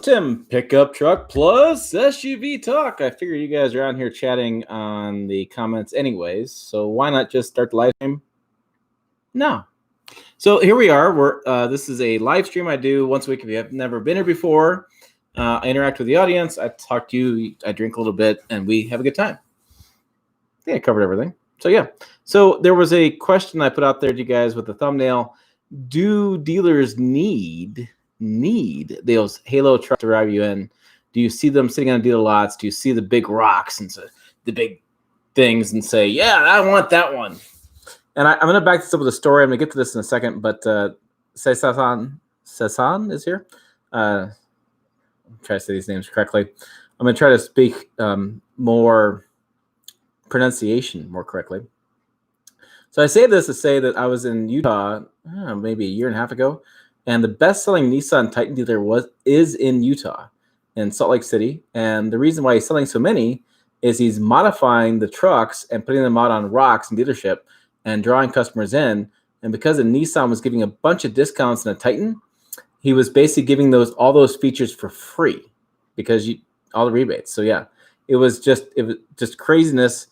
Tim, Pickup Truck Plus SUV Talk. I figure you guys are on here chatting on the comments anyways, so why not just start the live stream? No. So here we are. This is a live stream I do once a week. If you have never been here before, I interact with the audience. I talk to you. I drink a little bit, and we have a good time. I think I covered everything. So yeah. So there was a question I put out there to you guys with the thumbnail. Do dealers need those Halo trucks to drive you in? Do you see them sitting on dealer lots? Do you see the big rocks and the big things and say, yeah, I want that one? And I'm going to back this up with a story. I'm going to get to this in a second, but Cesan is here. I'm trying to say these names correctly. I'm going to try to speak more pronunciation more correctly. So I say this to say that I was in Utah maybe a year and a half ago, and the best-selling Nissan Titan dealer is in Utah, in Salt Lake City. And the reason why he's selling so many is he's modifying the trucks and putting them out on rocks in dealership and drawing customers in. And because the Nissan was giving a bunch of discounts in a Titan, he was basically giving all those features for free because all the rebates. So yeah, it was just craziness.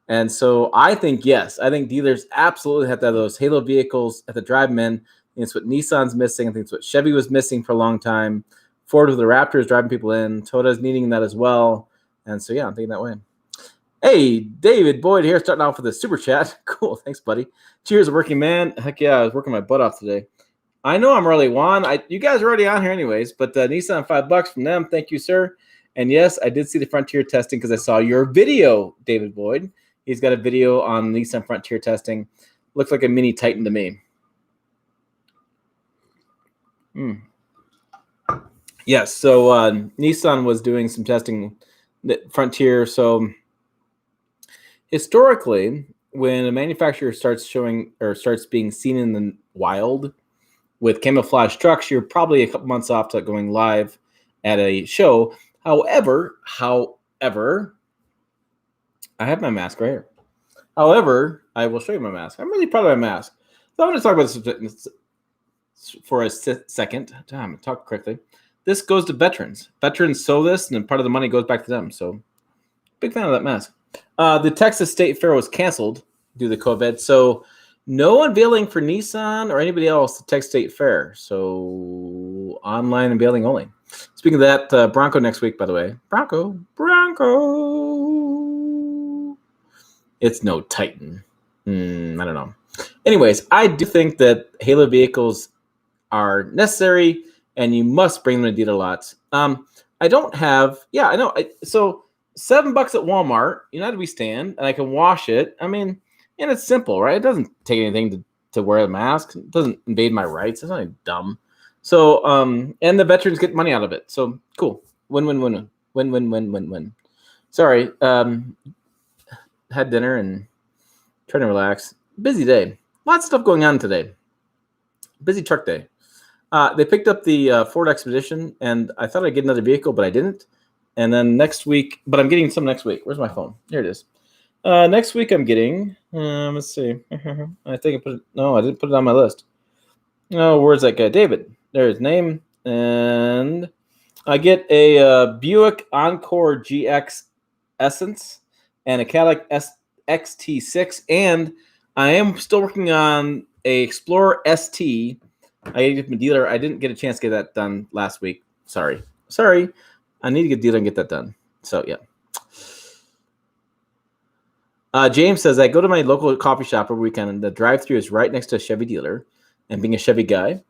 And so I think dealers absolutely have to have those Halo vehicles at the drive-in. It's what Nissan's missing. I think it's what Chevy was missing for a long time. Ford with the Raptors driving people in. Toyota's needing that as well. And so, yeah, I'm thinking that way. Hey, David Boyd here, starting off with a super chat. Cool. Thanks, buddy. Cheers, working man. Heck yeah, I was working my butt off today. I know I'm early, Juan. You guys are already on here anyways, but Nissan, $5 from them. Thank you, sir. And yes, I did see the Frontier testing because I saw your video, David Boyd. He's got a video on Nissan Frontier testing. Looks like a mini Titan to me. Yes, so Nissan was doing some testing Frontier. So historically, when a manufacturer starts being seen in the wild with camouflage trucks, you're probably a couple months off to going live at a show. However, I have my mask right here. However, I will show you my mask. I'm really proud of my mask. So I'm going to talk about this for a second. Damn, talk quickly. This goes to veterans. Veterans sew this, and then part of the money goes back to them. So, big fan of that mask. The Texas State Fair was canceled due to COVID. So, no unveiling for Nissan or anybody else at Texas State Fair. So, online unveiling only. Speaking of that, Bronco next week, by the way. Bronco. It's no Titan. I don't know. Anyways, I do think that Halo vehicles are necessary, and you must bring them to dealer lots. I don't have. Yeah, I know. So $7 at Walmart, United We Stand, and I can wash it. I mean, and it's simple, right? It doesn't take anything to wear a mask. It doesn't invade my rights. It's not dumb. So, and the veterans get money out of it. So cool. Win. Sorry. Had dinner and trying to relax. Busy day. Lots of stuff going on today. Busy truck day. They picked up the Ford Expedition, and I thought I'd get another vehicle, but I didn't. And then next week, but I'm getting some next week. Where's my phone? Here it is. Next week I'm getting, let's see. I think I didn't put it on my list. Oh, where's that guy? David. There's his name. And I get a Buick Encore GX Essence and a Cadillac XT6, and I am still working on a Explorer ST. I gave my dealer. I didn't get a chance to get that done last week. Sorry. I need to get a dealer and get that done. So yeah. James says I go to my local coffee shop every weekend, and the drive-thru is right next to a Chevy dealer. And being a Chevy guy,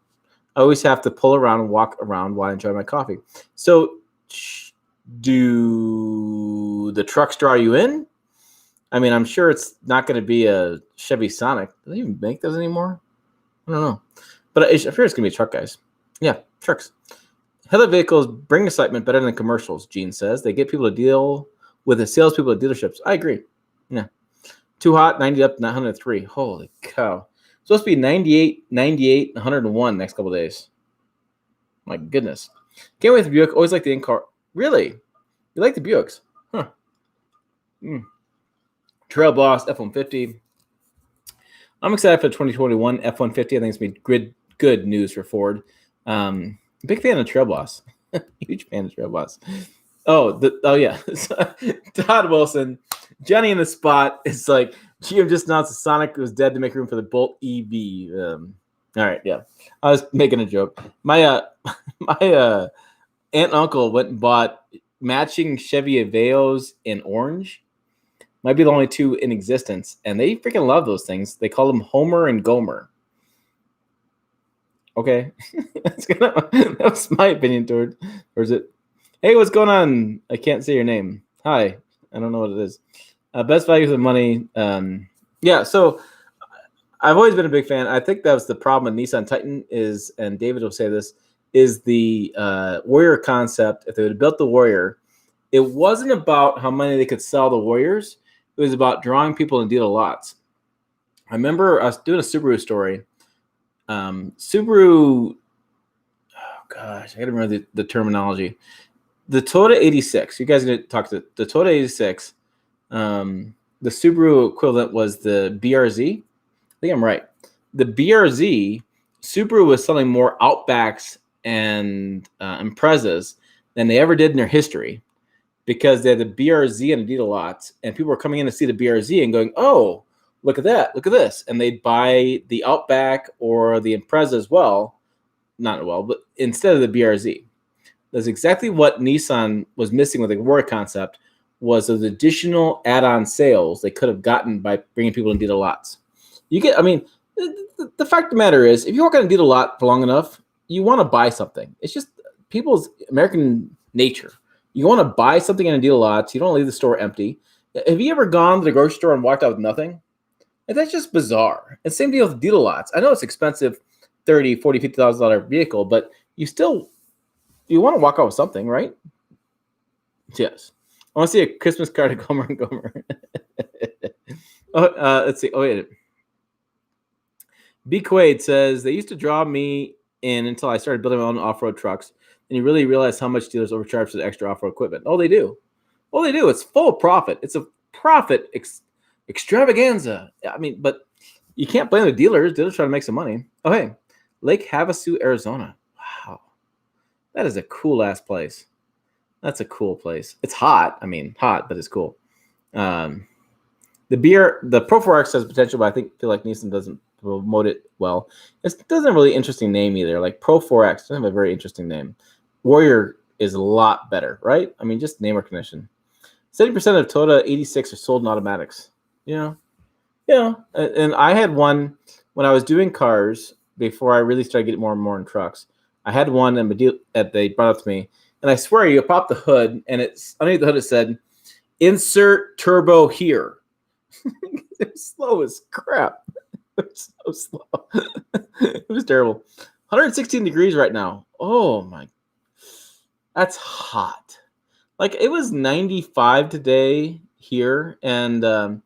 I always have to pull around and walk around while I enjoy my coffee. So, do the trucks draw you in? I mean, I'm sure it's not going to be a Chevy Sonic. Do they even make those anymore? I don't know. But I'm sure it's going to be truck guys. Yeah, trucks. Hella vehicles bring excitement better than commercials, Gene says. They get people to deal with the salespeople at dealerships. I agree. Yeah. Too hot, 90 up, 103. Holy cow. It's supposed to be 98, 101 next couple of days. My goodness. Can't wait for Buick. Always like the in-car. Really? You like the Buicks? Huh. Trail Boss F-150. I'm excited for the 2021 F-150. I think it's going to be good news for Ford. Big fan of Trail Boss. Huge fan of Trail Boss. Oh yeah. Todd Wilson, Johnny in the spot. It's like GM just announced that Sonic was dead to make room for the Bolt EV. All right, yeah. I was making a joke. My my aunt and uncle went and bought matching Chevy Aveos in orange. Might be the only two in existence, and they freaking love those things. They call them Homer and Gomer. Okay, that was my opinion towards it. Hey, what's going on? I can't say your name. Hi, I don't know what it is. Best value for money. Yeah, so I've always been a big fan. I think that was the problem with Nissan Titan is, and David will say this, is the Warrior concept. If they would have built the Warrior, it wasn't about how many they could sell the Warriors. It was about drawing people in dealer lots. I remember us doing a Subaru story. Subaru, oh gosh, I gotta remember the terminology. The Toyota 86, you guys are gonna talk to the Toyota 86. The Subaru equivalent was the BRZ. I think I'm right. The BRZ, Subaru was selling more Outbacks and Imprezas than they ever did in their history, because they had the BRZ and Adidas lots, and people were coming in to see the BRZ and going, oh, look at that, look at this. And they'd buy the Outback or the Impreza as well. Not well, but instead of the BRZ. That's exactly what Nissan was missing with the Warrior concept, was those additional add-on sales they could have gotten by bringing people in Adidas lots. The fact of the matter is, if you walk on a Adidas lot for long enough, you want to buy something. It's just people's American nature. You want to buy something in a deal lots. You don't leave the store empty. Have you ever gone to the grocery store and walked out with nothing? And that's just bizarre. And same deal with dealer lots. I know it's expensive, $30,000, $40,000, $50,000 vehicle, but you want to walk out with something, right? Yes. I want to see a Christmas card of Gomer and Gomer. Let's see. Oh, wait. B. Quaid says, they used to draw me in until I started building my own off-road trucks. And you really realize how much dealers overcharge for the extra off-road equipment. Oh, they do. Oh, they do. It's full of profit. It's a profit extravaganza. I mean, but you can't blame the dealers. Dealers trying to make some money. Oh, hey, Lake Havasu, Arizona. Wow. That is a cool-ass place. That's a cool place. It's hot. I mean, hot, but it's cool. The Pro 4X has potential, but I feel like Nissan doesn't promote it well. It doesn't have a really interesting name either. Like Pro 4X doesn't have a very interesting name. Warrior is a lot better, right? I mean, just name recognition. 70% of Toyota 86 are sold in automatics. Yeah. And I had one when I was doing cars before I really started getting more and more in trucks. I had one that they brought up to me, and I swear you pop the hood, and it's underneath the hood it said, "Insert turbo here." It was slow as crap. It was so slow. It was terrible. 116 degrees right now. Oh my, that's hot. Like it was 95 today here, and I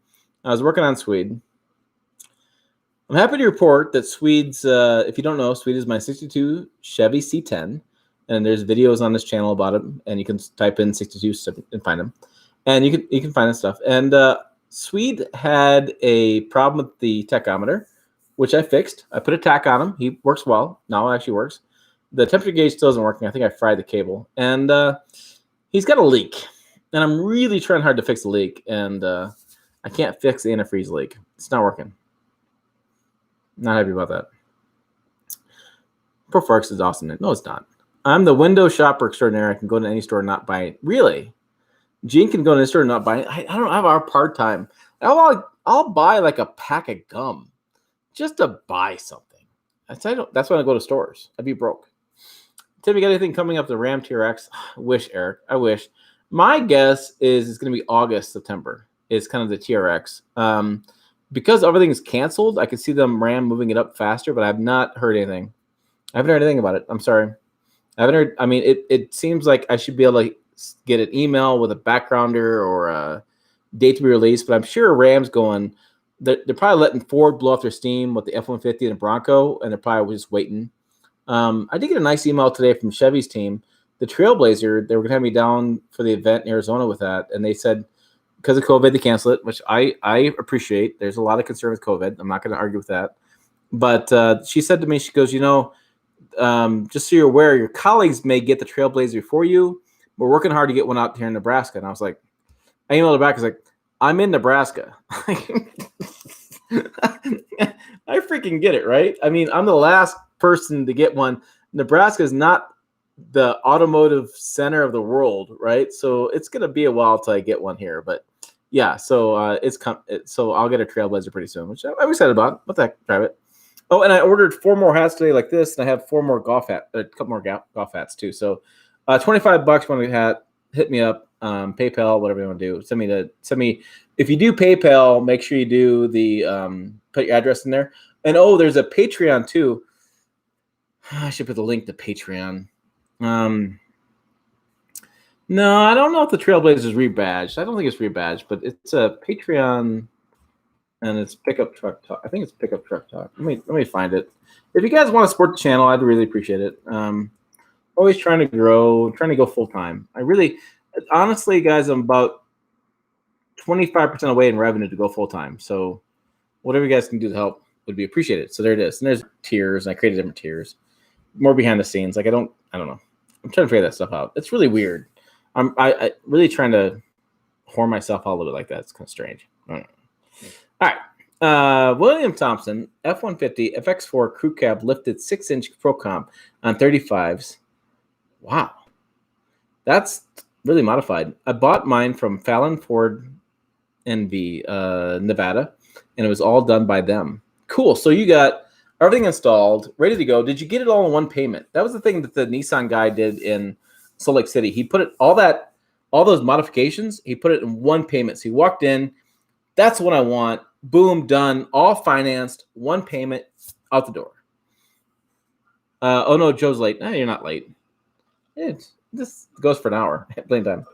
was working on Swede. I'm happy to report that Swede's, if you don't know, Swede is my 62 Chevy C10, and there's videos on this channel about it, and you can type in 62 and find them, and you can find that stuff. And Swede had a problem with the tachometer, which I fixed. I put a tach on him. He works well. Now it actually works. The temperature gauge still isn't working. I think I fried the cable. And he's got a leak. And I'm really trying hard to fix the leak. And I can't fix the antifreeze leak. It's not working. Not happy about that. Pro 4X is awesome. No, it's not. I'm the window shopper extraordinaire. I can go to any store and not buy it. Really? Gene can go to the store and not buy it. I don't have our part time. I'll buy like a pack of gum just to buy something. That's when I go to stores. I'd be broke. Tim, you got anything coming up the Ram TRX? I wish, Eric. I wish. My guess is it's going to be August, September. It's kind of the TRX. Because everything is canceled, I could see them Ram moving it up faster, but I've not heard anything. I haven't heard anything about it. I'm sorry. I haven't heard. I mean, it seems like I should be able to get an email with a backgrounder or a date to be released, but I'm sure Ram's going. They're probably letting Ford blow off their steam with the F-150 and the Bronco, and they're probably just waiting. I did get a nice email today from Chevy's team. The Trailblazer, they were going to have me down for the event in Arizona with that, and they said because of COVID, they canceled it, which I appreciate. There's a lot of concern with COVID. I'm not going to argue with that. But she said to me, she goes, just so you're aware, your colleagues may get the Trailblazer before you. We're working hard to get one out here in Nebraska. And I was like, I emailed her back. I was like, I'm in Nebraska. I freaking get it, right? I mean, I'm the last person to get one. Nebraska is not the automotive center of the world, right? So it's going to be a while till I get one here. But yeah, so so I'll get a Trailblazer pretty soon, which I'm excited about. What the heck, drive it. Oh, and I ordered 4 more hats today like this, and I have 4 more a couple more golf hats too. So $25 for a hat. Hit me up, PayPal, whatever you want to do. Send me. If you do PayPal, make sure you do the put your address in there. And there's a Patreon too. I should put the link to Patreon. No, I don't know if the Trailblazer is rebadged. I don't think it's rebadged, but it's a Patreon, and it's Pickup Truck Talk. I think it's Pickup Truck Talk. Let me find it. If you guys want to support the channel, I'd really appreciate it. Always trying to grow, trying to go full time. Honestly, guys, I'm about 25% away in revenue to go full time. So whatever you guys can do to help would be appreciated. So there it is. And there's tiers, and I created different tiers. More behind the scenes. Like I don't know. I'm trying to figure that stuff out. It's really weird. I really trying to whore myself out a little bit like that. It's kind of strange. I don't know. All right. William Thompson, F-150, FX4 crew cab lifted 6-inch Pro Comp on 35s. Wow. That's really modified. I bought mine from Fallon Ford NV, Nevada, and it was all done by them. Cool. So you got everything installed, ready to go. Did you get it all in one payment? That was the thing that the Nissan guy did in Salt Lake City. He put it all those modifications, he put it in one payment. So he walked in, that's what I want. Boom, done, all financed, one payment, out the door. Oh no, Joe's late. No, you're not late. This goes for an hour. Playing time.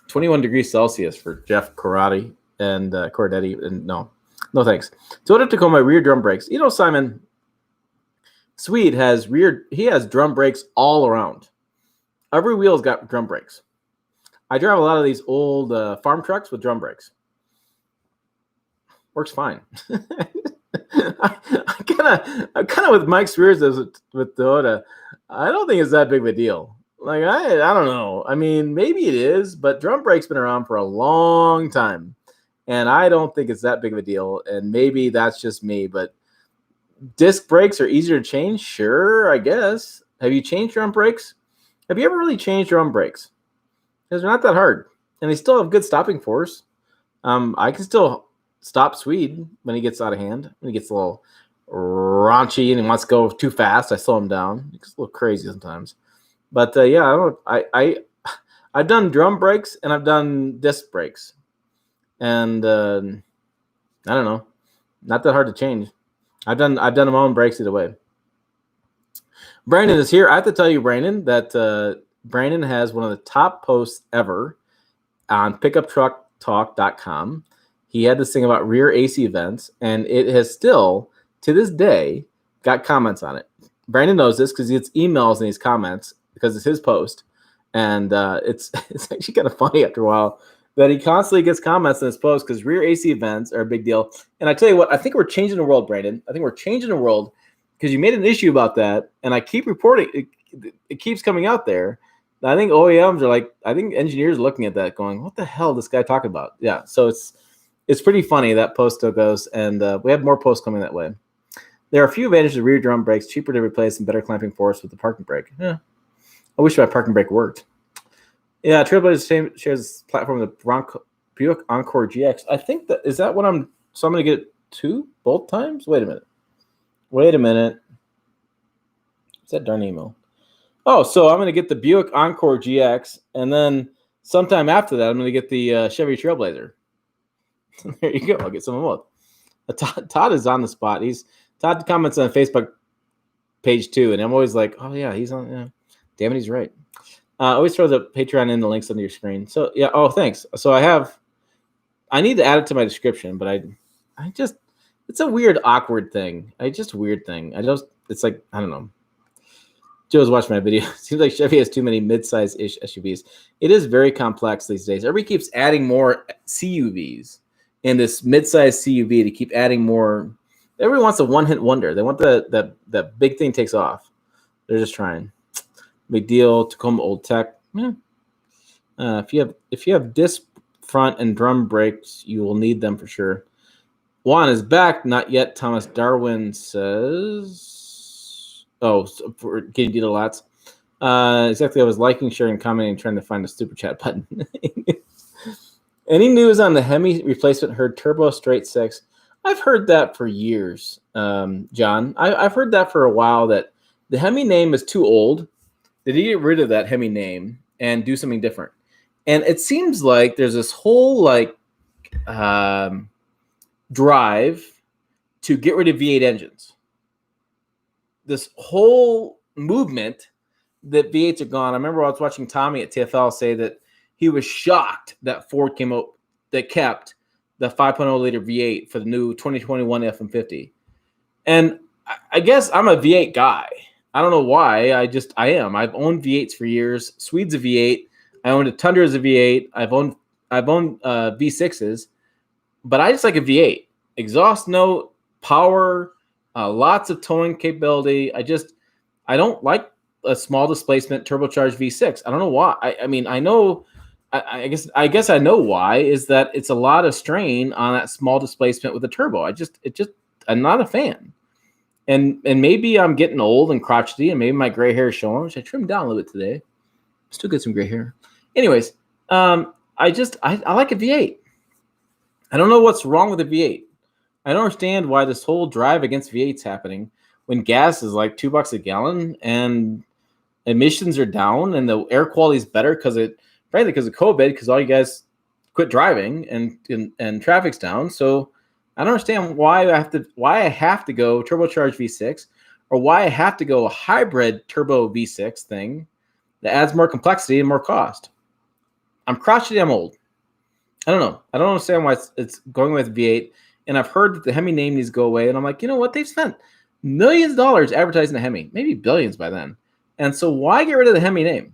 21 degrees Celsius for Jeff Cordetti and no thanks. Toyota Tacoma rear drum brakes. You know, Simon Swede has drum brakes all around. Every wheel's got drum brakes. I drive a lot of these old farm trucks with drum brakes. Works fine. I'm kind of with Mike's rears with Toyota. I don't think it's that big of a deal. Like I don't know. I mean, maybe it is, but drum brakes been around for a long time, and I don't think it's that big of a deal. And maybe that's just me, but disc brakes are easier to change. Sure, I guess. Have you changed drum brakes? Have you ever really changed drum brakes? Because they're not that hard, and they still have good stopping force. I can still stop Swede when he gets out of hand. When he gets a little raunchy and he wants to go too fast, I slow him down. It's a little crazy sometimes. But yeah, I've done drum brakes and I've done disc brakes, and I don't know, not that hard to change. I've done my own brakes either way. Brandon is here. I have to tell you, Brandon, that Brandon has one of the top posts ever on pickuptrucktalk.com. He had this thing about rear AC vents, and it has still, to this day, got comments on it. Brandon knows this because he gets emails and these comments because it's his post. And it's actually kind of funny after a while that he constantly gets comments on his post because rear AC vents are a big deal. And I tell you what, I think we're changing the world, Brandon. I think we're changing the world because you made an issue about that, and I keep reporting. It keeps coming out there. I think OEMs are like, I think engineers are looking at that going, what the hell is this guy talking about? Yeah, so it's pretty funny that post goes, and we have more posts coming that way. There are a few advantages of rear drum brakes, cheaper to replace and better clamping force with the parking brake. Yeah, I wish my parking brake worked. Yeah, Trailblazer shares this platform with the Buick Encore GX. I think that is that what I'm. So I'm going to get it both times. Wait a minute. Is that darn email? Oh, so I'm going to get the Buick Encore GX, and then sometime after that, I'm going to get the Chevy Trailblazer. There you go. I'll get some of both. Todd is on the spot. Todd comments on the Facebook page too, and I'm always like, oh yeah, he's on. Yeah, damn it, he's right. Always throw the Patreon in the links under your screen. So yeah. Oh, thanks. So I need to add it to my description, but I just, it's a weird, awkward thing. It's like, I don't know. Joe's watching my video. Seems like Chevy has too many mid-size-ish SUVs. It is very complex these days. Everybody keeps adding more CUVs and this mid-size CUV to keep adding more. Everyone wants a one-hit wonder. They want that big thing takes off. They're just trying. Big deal. Tacoma Old Tech. Yeah. If you have disc front and drum brakes, you will need them for sure. Juan is back. Not yet. Thomas Darwin says. Oh, for getting detail lots. Exactly. I was liking, sharing, commenting, trying to find a super chat button. Any news on the Hemi replacement? Heard turbo straight six. I've heard that for years, John. I've heard that for a while, that the Hemi name is too old. They need to get rid of that Hemi name and do something different. And it seems like there's this whole drive to get rid of V8 engines. This whole movement that V8s are gone. I remember I was watching Tommy at TFL say that he was shocked that Ford came out that kept the 5.0 liter V8 for the new 2021 F-150. And I guess I'm a V8 guy. I don't know why. I am. I've owned V8s for years. Swede's a V8. I owned a Tundra as a V8. I've owned V6s, but I just like a V8. Exhaust note, power, lots of towing capability. I don't like a small displacement turbocharged V6. I don't know why. I guess I know why, is that it's a lot of strain on that small displacement with a turbo. I'm not a fan. And maybe I'm getting old and crotchety, and maybe my gray hair is showing, which I trimmed down a little bit today. Still get some gray hair. Anyways, I like a V8. I don't know what's wrong with a V8. I don't understand why this whole drive against V8's happening when gas is like $2 a gallon and emissions are down and the air quality is better because of COVID, because all you guys quit driving and traffic's down. So I don't understand why I have to go turbocharged V6, or why I have to go a hybrid turbo V6 thing that adds more complexity and more cost. I'm crotchety, I'm old. I don't know. I don't understand why it's going with V8. And I've heard that the Hemi name needs to go away. And I'm like, you know what? They've spent millions of dollars advertising the Hemi, maybe billions by then. And so why get rid of the Hemi name?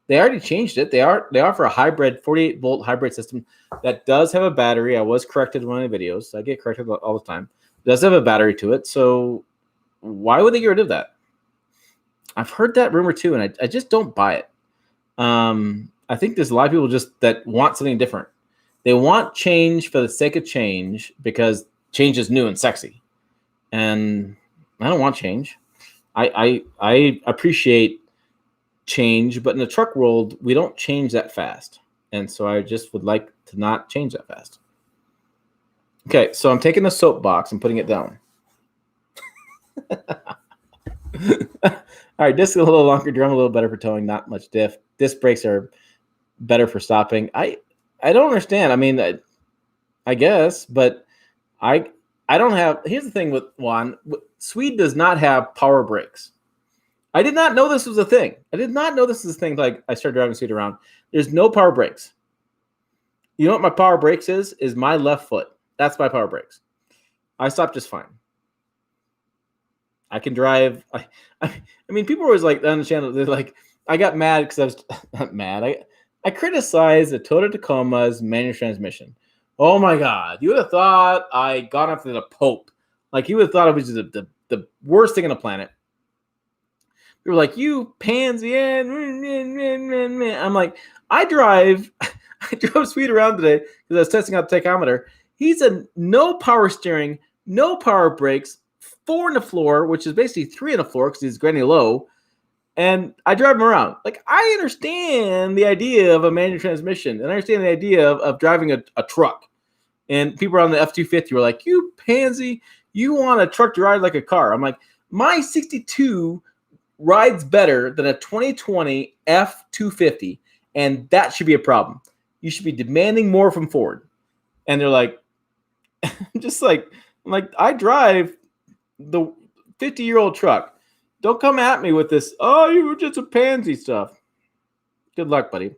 They already changed it. They offer a hybrid 48-volt hybrid system that does have a battery. I was corrected in one of the videos. I get corrected all the time. It does have a battery to it. So why would they get rid of that? I've heard that rumor too, and I just don't buy it. I think there's a lot of people just that want something different. They want change for the sake of change because change is new and sexy. And I don't want change. I appreciate change, but in the truck world, we don't change that fast. And so I just would like to not change that fast. Okay, so I'm taking the soapbox and putting it down. All right, disc a little longer, drum a little better for towing, not much diff. Disc brakes are better for stopping. I don't understand. I mean, I guess, but I don't have. Here's the thing with Juan. Swede does not have power brakes. I did not know this was a thing. Like I started driving Swede around. There's no power brakes. You know what my power brakes is? Is my left foot. That's my power brakes. I stopped just fine. I can drive. I mean, people are always like on the channel. They're like, I got mad because I was not mad. I criticized the Toyota Tacoma's manual transmission. Oh my God. You would have thought I got after the Pope. Like you would have thought it was just the worst thing on the planet. They were like, you pansy. I'm like, I drove Swede around today because I was testing out the tachometer. He's a no power steering, no power brakes, 4 in the floor, which is basically 3 in the floor because he's granny low. And I drive him around. Like, I understand the idea of a manual transmission, and I understand the idea of driving a truck. And people on the F-250 were like, you pansy, you want a truck to ride like a car. I'm like, my 62 rides better than a 2020 F-250, and that should be a problem. You should be demanding more from Ford. And they're like, I'm like, I drive the 50-year-old truck. Don't come at me with this, oh, you were just a pansy stuff. Good luck, buddy.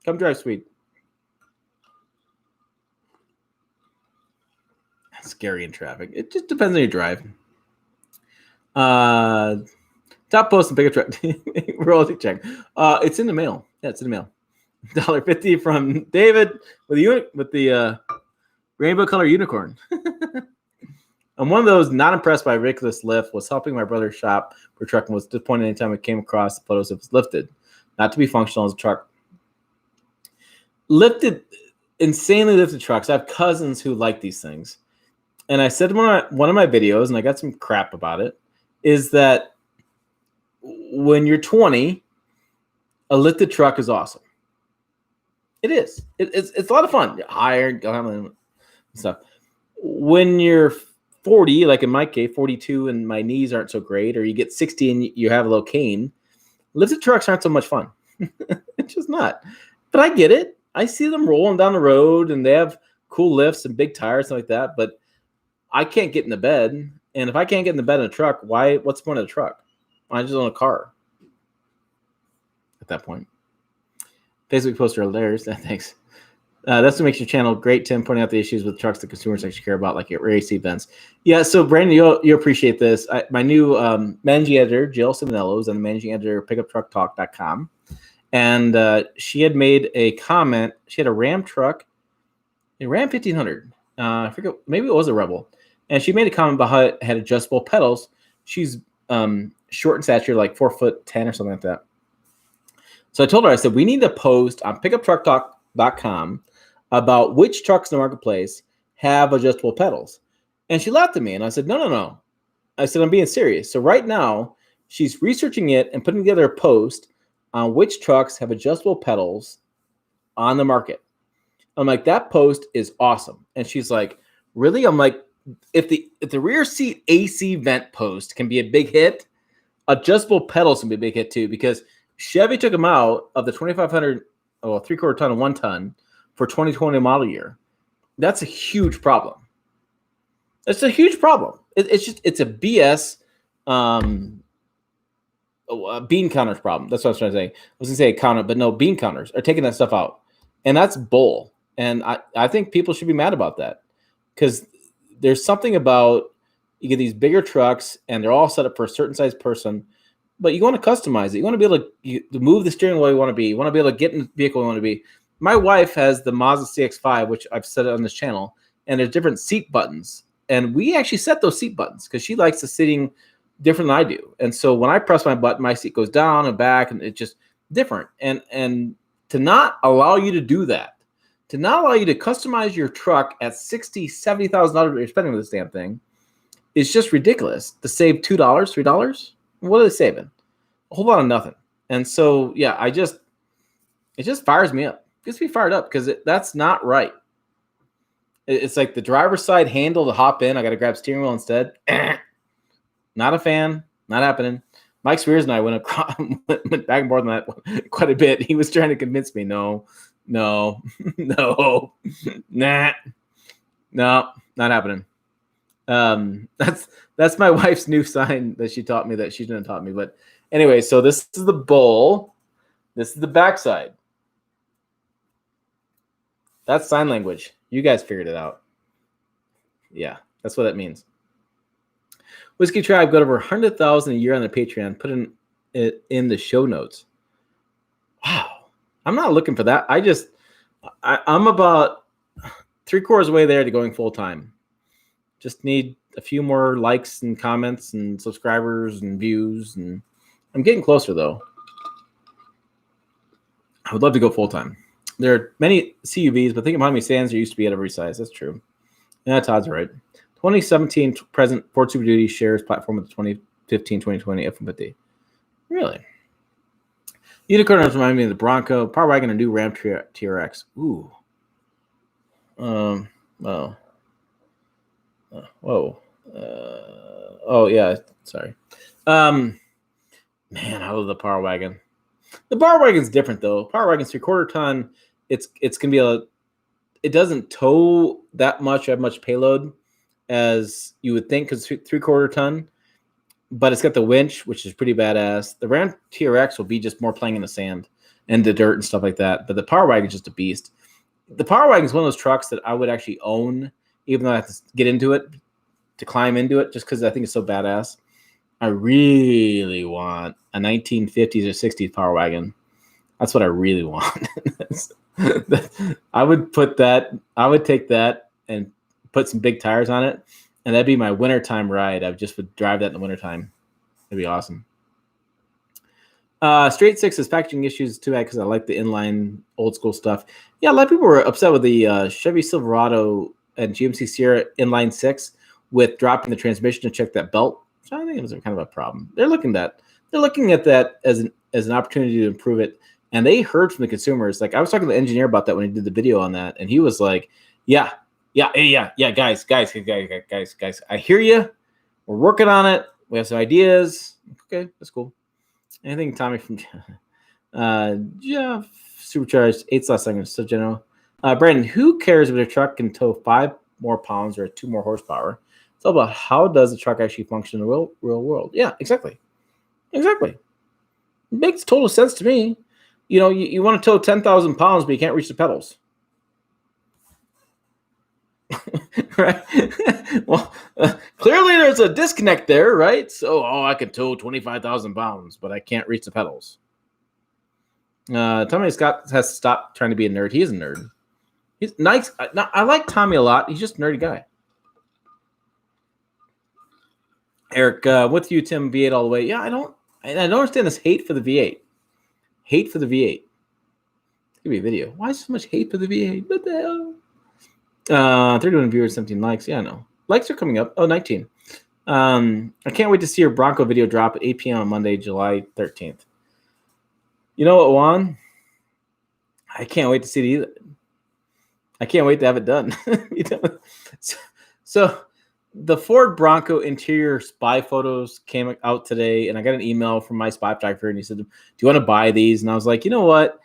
Come drive Swede. Scary in traffic. It just depends on your drive. Top post and pick a truck. Royalty check. It's in the mail. Yeah, it's in the mail. $1.50 from David with the rainbow color unicorn. I'm one of those not impressed by ridiculous lift. Was helping my brother shop for truck and was disappointed anytime I came across the photos it was lifted. Not to be functional as a truck. Insanely lifted trucks. I have cousins who like these things. And I said in one of my videos, and I got some crap about it, is that when you're 20, a lifted truck is awesome. It is. It's a lot of fun. You're higher, and stuff. When you're 40, like in my case, 42, and my knees aren't so great, or you get 60 and you have a low cane, lifted trucks aren't so much fun. It's just not. But I get it. I see them rolling down the road, and they have cool lifts and big tires and like that. But I can't get in the bed, and if I can't get in the bed in a truck, why? What's the point of the truck? I just own a car. At that point, Facebook poster hilarious. Thanks. That's what makes your channel great, Tim, pointing out the issues with trucks that consumers actually care about, like at race events. Yeah, so Brandon, you'll appreciate this. My new managing editor, Jill Simonello, is on the managing editor of pickuptrucktalk.com. And she had made a comment. She had a Ram truck, a Ram 1500. I forget, maybe it was a Rebel. And she made a comment about how it had adjustable pedals. She's short and stature, like 4'10" or something like that. So I told her, I said, we need to post on pickuptrucktalk.com about which trucks in the marketplace have adjustable pedals. And she laughed at me, and I said, no. I said, I'm being serious. So right now, she's researching it and putting together a post on which trucks have adjustable pedals on the market. I'm like, that post is awesome. And she's like, really? I'm like, if the rear seat AC vent post can be a big hit, adjustable pedals can be a big hit too, because Chevy took them out of the 2,500, 3/4 ton and 1 ton for 2020 model year. That's a huge problem. It's a huge problem. It's a BS bean counters problem. That's what I was trying to say. I was going to say counter, but no, bean counters are taking that stuff out. And that's bull. And I think people should be mad about that, because there's something about, you get these bigger trucks and they're all set up for a certain size person, but you want to customize it. You want to be able to move the steering wheel you want to be. You want to be able to get in the vehicle you want to be. My wife has the Mazda CX-5, which I've said on this channel, and there's different seat buttons. And we actually set those seat buttons because she likes the sitting different than I do. And so when I press my button, my seat goes down and back, and it's just different. And to not allow you to do that, to not allow you to customize your truck at $60,000, $70,000 you're spending with this damn thing, is just ridiculous. To save $2, $3, what are they saving? A whole lot of nothing. And so, yeah, it just fires me up. It gets me fired up because that's not right. It's like the driver's side handle to hop in. I got to grab steering wheel instead. Not a fan. Not happening. Mike Spears and I went back and forth on that quite a bit. He was trying to convince me, no, nah, no, not happening. That's my wife's new sign that she taught me, that she didn't taught me. But anyway, so this is the bowl. This is the backside. That's sign language. You guys figured it out. Yeah, that's what that means. Whiskey Tribe got over 100,000 a year on their Patreon. Put it in the show notes. Wow, I'm not looking for that. I'm about 3/4 way there to going full time. Just need a few more likes and comments and subscribers and views, and I'm getting closer though. I would love to go full time. There are many CUVs, but think of how many stands there used to be at every size. That's true. Yeah, Todd's right. 2017 present Ford Super Duty shares platform with the 2015-2020 F-150. Really? Unicorns remind me of the Bronco, Power Wagon, and new Ram TRX. Ooh. Whoa. Oh yeah. Sorry. Man, I love the Power Wagon. The Power Wagon's different though. Power Wagon's 3/4 ton. It's gonna be it doesn't tow that much, have much payload as you would think, because 3/4 ton. But it's got the winch, which is pretty badass. The Ram TRX will be just more playing in the sand and the dirt and stuff like that. But the Power Wagon is just a beast. The Power Wagon is one of those trucks that I would actually own, even though I have to get into it, to climb into it, just because I think it's so badass. I really want a 1950s or 60s Power Wagon. That's what I really want. I would take that and put some big tires on it And that'd be my wintertime ride. I just would drive that in the wintertime. It'd be awesome. Straight Six is packaging issues too bad because I like the inline old school stuff. Yeah, a lot of people were upset with the Chevy Silverado and GMC Sierra inline six with dropping the transmission to check that belt. So I think it was kind of a problem. They're looking at that as an opportunity to improve it. And they heard from the consumers. Like I was talking to the engineer about that when he did the video on that, and he was like, "Yeah, guys, I hear you. We're working on it. We have some ideas. Okay, that's cool." Anything Tommy from Jeff Supercharged 8/2 so general. Brandon, who cares if a truck can tow 5 more pounds or 2 more horsepower? It's all about how does the truck actually function in the real world. Yeah, exactly. It makes total sense to me. You want to tow 10,000 pounds, but you can't reach the pedals. Right? Well, clearly there's a disconnect there, right? So, I can tow 25,000 pounds, but I can't reach the pedals. Tommy Scott has to stop trying to be a nerd. He is a nerd. He's nice. I like Tommy a lot. He's just a nerdy guy. Eric, with you, Tim, V8 all the way. Yeah, I don't understand this hate for the V8. Hate for the V8. It's gonna be a video. Why so much hate for the V8? What the hell? 31 viewers, 17 likes. Yeah, I know. Likes are coming up. 19. I can't wait to see your Bronco video drop at 8 p.m. on Monday, July 13th. You know what, Juan? I can't wait to see it either. I can't wait to have it done. So the Ford Bronco interior spy photos came out today, and I got an email from my spy photographer, and he said, "Do you want to buy these?" And I was like, you know what?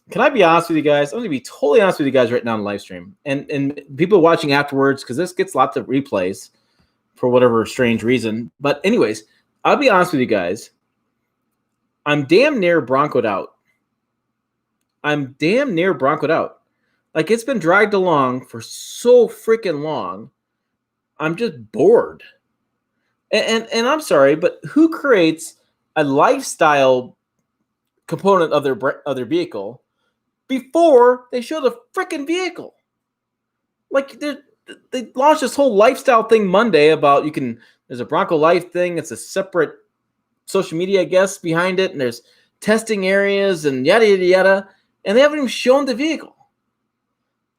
Can I be honest with you guys? I'm going to be totally honest with you guys right now on the live stream. And people watching afterwards, because this gets lots of replays for whatever strange reason. But anyways, I'll be honest with you guys. I'm damn near Broncoed out. Like, it's been dragged along for so freaking long. I'm just bored. And I'm sorry, but who creates a lifestyle component of their vehicle before they show the freaking vehicle? Like, they launched this whole lifestyle thing Monday about there's a Bronco Life thing. It's a separate social media, I guess, behind it. And there's testing areas and yada, yada, yada. And they haven't even shown the vehicle.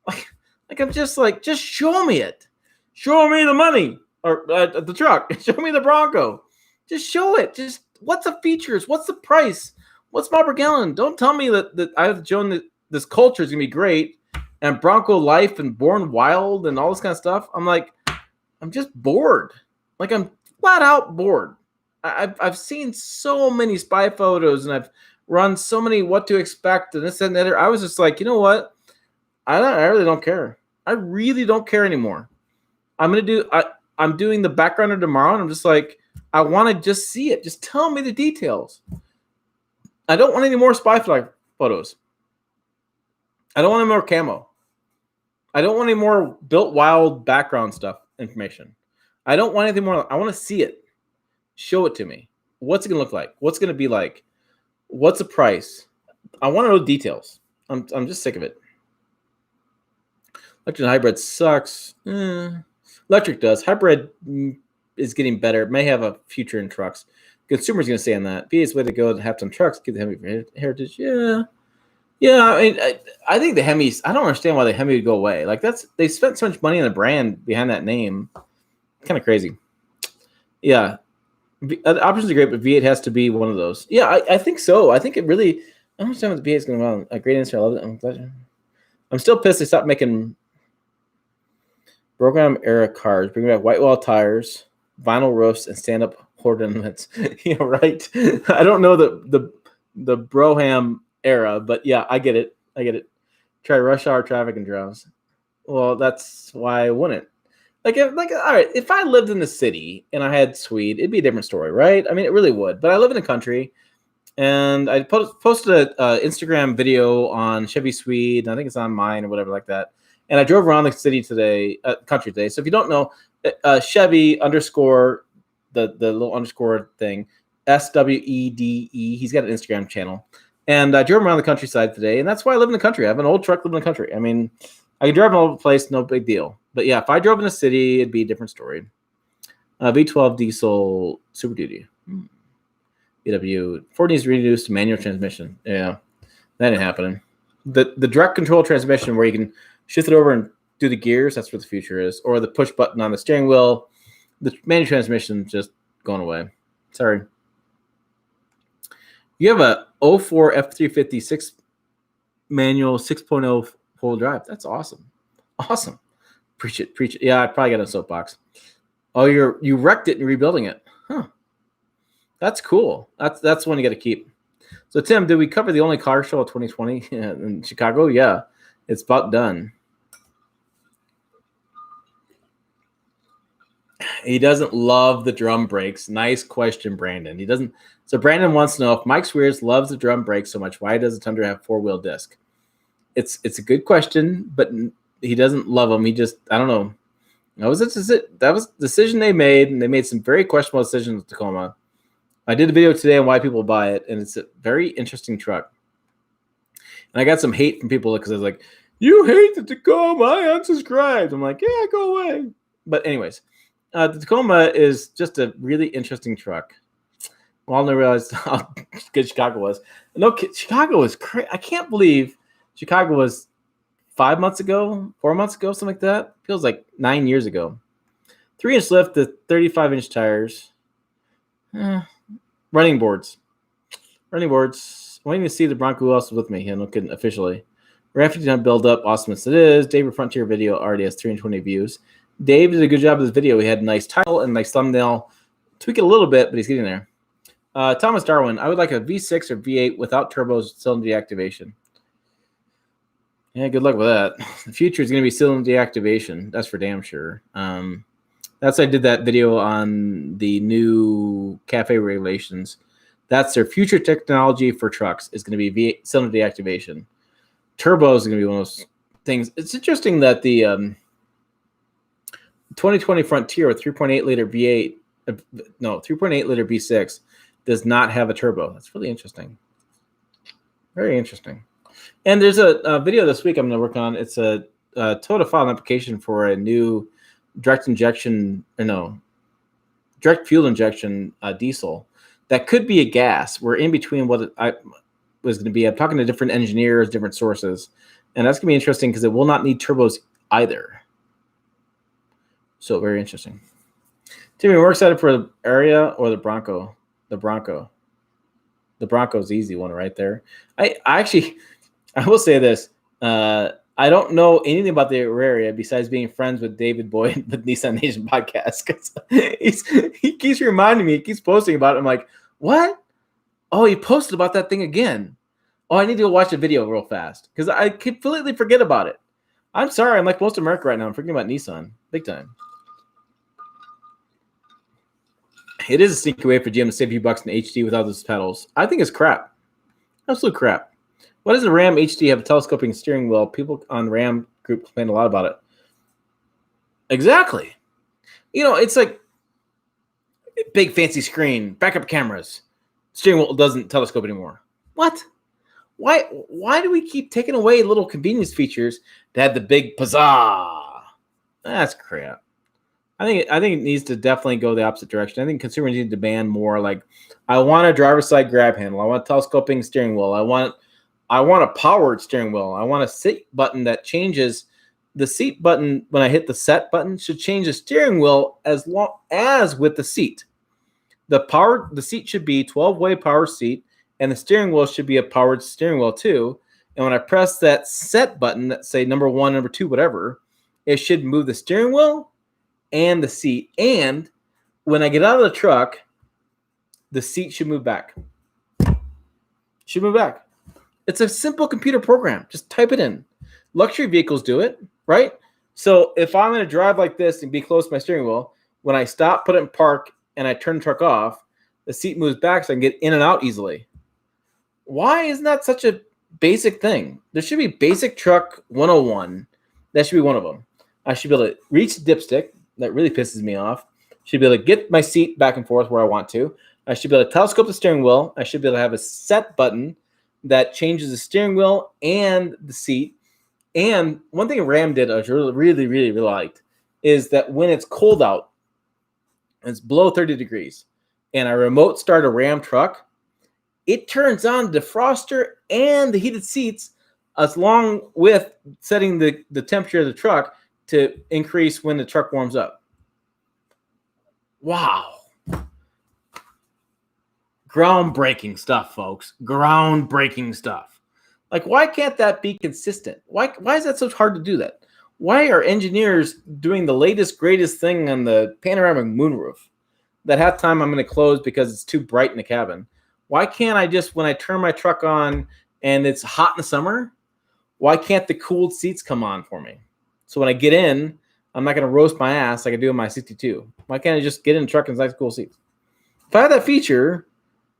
Like I'm just like, just show me it. Show me the money or the truck. Show me the Bronco. Just show it. Just what's the features? What's the price? What's miles per gallon? Don't tell me that I've shown that this culture is going to be great and Bronco Life and Born Wild and all this kind of stuff. I'm just bored. Like, I'm flat out bored. I've seen so many spy photos and I've run so many what to expect and this and that. I was just like, you know what? I really don't care. I really don't care anymore. I'm doing the backgrounder tomorrow, and I'm just like, I want to just see it. Just tell me the details. I don't want any more spy photos. I don't want any more camo. I don't want any more built wild background stuff information. I don't want anything more. I want to see it. Show it to me. What's it going to look like? What's it going to be like? What's the price? I want to know details. I'm just sick of it. Electric hybrid sucks. Electric does. Hybrid is getting better. It may have a future in trucks. Consumers going to say on that. VA's way to go to have some trucks. Give the Hemi heritage. Yeah. I mean, I think the Hemis. I don't understand why the Hemi would go away. Like they spent so much money on the brand behind that name. Kind of crazy. Yeah, the options are great, but V8 has to be one of those. Yeah, I think so. I think it really. I don't understand what the V8 is going on. A great answer. I love it. I'm still pissed they stopped making program era cars, bringing back white wall tires, vinyl roofs, and stand up ornaments. Yeah, right. I don't know the Brougham era, but yeah, I get it. Try rush hour traffic and drowns. Well, that's why I wouldn't. All right, if I lived in the city and I had Swede, it'd be a different story, right? I mean, it really would. But I live in the country, and I posted an Instagram video on Chevy Swede. I think it's on mine or whatever like that. And I drove around the city today, country today. So if you don't know, Chevy underscore the little underscore thing, SWEDE. He's got an Instagram channel. And I drove around the countryside today, and that's why I live in the country. I have an old truck living in the country. I mean, I can drive all over the place, no big deal. But yeah, if I drove in a city, it'd be a different story. V12 diesel Super Duty. VW. Ford needs to reduce to manual transmission. Yeah, that ain't happening. The direct control transmission where you can shift it over and do the gears, that's where the future is. Or the push button on the steering wheel. The manual transmission just going away. Sorry. You have a 04 F350 6 manual 6.0 full drive. That's awesome. Awesome. Preach it. Yeah, I probably got a soapbox. Oh, you wrecked it and you're rebuilding it. Huh. That's cool. That's one you got to keep. So, Tim, did we cover the only car show of 2020 in Chicago? Yeah, it's about done. He doesn't love the drum brakes. Nice question, Brandon. He doesn't. So Brandon wants to know if Mike Swears loves the drum brakes so much, why does the Tundra have 4-wheel disc? It's a good question, but he doesn't love them. He just, I don't know. That was the decision they made, and they made some very questionable decisions with Tacoma. I did a video today on why people buy it, and it's a very interesting truck. And I got some hate from people because I was like, "You hate the Tacoma? I unsubscribed." I'm like, "Yeah, go away." But anyways, the Tacoma is just a really interesting truck. Well, I realized how good Chicago was. No, Chicago was crazy. I can't believe Chicago was 5 months ago, 4 months ago, something like that. Feels like 9 years ago. 3-inch lift to 35-inch tires. Running boards. Waiting to see the Bronco who else was with me. I'm looking officially. Rafting on build up. Awesome as it is. David Frontier video already has 320 views. Dave did a good job of this video. He had a nice title and a nice thumbnail. Tweak it a little bit, but he's getting there. Thomas Darwin, I would like a V6 or V8 without turbos, cylinder deactivation. Yeah, good luck with that. The future is going to be cylinder deactivation. That's for damn sure. That's I did that video on the new CAFE regulations. That's their future technology for trucks is going to be cylinder deactivation. Turbos is going to be one of those things. It's interesting that the 2020 Frontier with 3.8 liter V8, 3.8 liter V6 does not have a turbo. That's really interesting. Very interesting. And there's a video this week I'm going to work on. It's a Toyota filed an application for a new direct fuel injection diesel that could be a gas. We're in between what I was going to be. I'm talking to different engineers, different sources, and that's going to be interesting because it will not need turbos either. So very interesting. Timmy, we're excited for the area or the Bronco. The Bronco's the easy one right there. I will say this. I don't know anything about the area besides being friends with David Boyd with Nissan Nation podcast. He keeps reminding me, he keeps posting about it. I'm like, what? Oh, he posted about that thing again. Oh, I need to go watch a video real fast because I completely forget about it. I'm sorry. I'm like most of America right now. I'm forgetting about Nissan big time. It is a sneaky way for GM to save a few bucks in HD without those pedals. I think it's crap. Absolute crap. Why does the Ram HD have a telescoping steering wheel? People on the Ram group complain a lot about it. Exactly. It's like big fancy screen, backup cameras. Steering wheel doesn't telescope anymore. What? Why do we keep taking away little convenience features that have the big pizzazz? That's crap. I think it needs to definitely go the opposite direction. I think consumers need to demand more. Like, I want a driver's side grab handle. I want a telescoping steering wheel. I want a powered steering wheel. I want a seat button that changes. The seat button, when I hit the set button, should change the steering wheel as long as with the seat. The seat should be 12-way power seat, and the steering wheel should be a powered steering wheel too. And when I press that set button, that say number 1, number 2, whatever, it should move the steering wheel and the seat. And when I get out of the truck, the seat should move back. It's a simple computer program. Just type it in. Luxury vehicles do it, right? So if I'm going to drive like this and be close to my steering wheel, when I stop, put it in park, and I turn the truck off, the seat moves back so I can get in and out easily. Why isn't that such a basic thing? There should be basic truck 101. That should be one of them. I should be able to reach the dipstick. That really pisses me off. Should be able to get my seat back and forth where I want to. I should be able to telescope the steering wheel. I should be able to have a set button that changes the steering wheel and the seat. And one thing Ram did I really, really, really liked is that when it's cold out, it's below 30 degrees, and I remote start a Ram truck, it turns on the defroster and the heated seats, along with setting the temperature of the truck to increase when the truck warms up. Wow. Groundbreaking stuff, folks. Groundbreaking stuff. Like, why can't that be consistent? Why is that so hard to do that? Why are engineers doing the latest, greatest thing on the panoramic moonroof that half time I'm going to close because it's too bright in the cabin? Why can't I just, when I turn my truck on and it's hot in the summer, why can't the cooled seats come on for me? So when I get in, I'm not going to roast my ass like I do in my 62. Why can't I just get in the truck and nice cool seats? If I had that feature,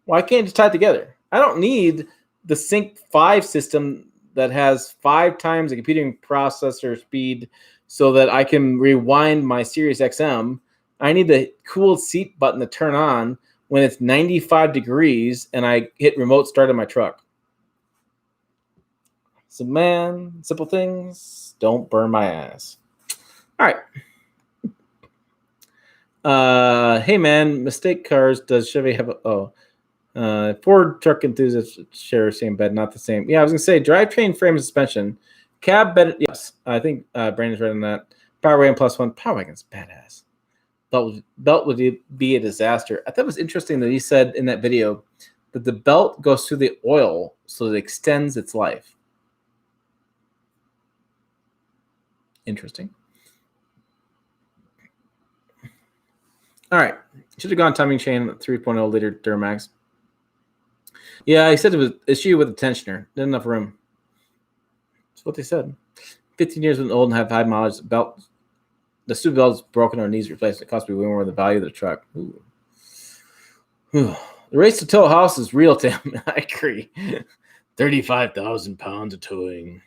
why can't I just tie it together? I don't need the Sync 5 system that has 5 times the computing processor speed so that I can rewind my Sirius XM. I need the cooled seat button to turn on when it's 95 degrees and I hit remote start on my truck. So, man, simple things don't burn my ass. All right. Hey, man, mistake cars. Does Chevy have a... Ford truck enthusiasts share same bed, not the same. Yeah, I was going to say drivetrain, frame, and suspension. Cab bed, yes. I think Brandon's right on that. Power wagon +1. Power wagon's badass. Belt would be a disaster. I thought it was interesting that he said in that video that the belt goes through the oil so it extends its life. Interesting. All right. Should have gone timing chain 3.0 liter Duramax. Yeah, he said it was issue with the tensioner. Not enough room. That's what they said. 15 years when old and have high mileage. Belt. The stupid belt is broken or needs replaced. It costs me way more than the value of the truck. Ooh. The race to tow a house is real, Tim. I agree. 35,000 pounds of towing.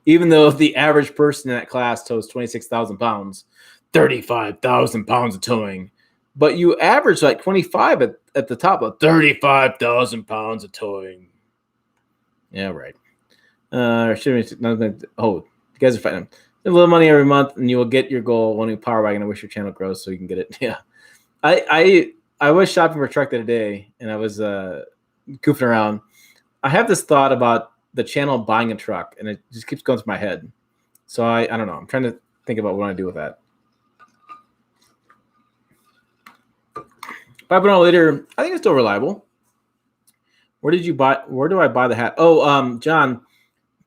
Even though the average person in that class tows 26,000 pounds, 35,000 pounds of towing. But you average like 25 at the top of 35,000 pounds of towing. Yeah, right. You guys are fighting. A little money every month, and you will get your goal. Wanting a power wagon. I wish your channel grows so you can get it. Yeah, I was shopping for a truck the other day, and I was goofing around. I have this thought about the channel buying a truck, and it just keeps going through my head. So I don't know. I'm trying to think about what I do with that. 5.0 liter, I think it's still reliable. Where do I buy the hat? Oh, John,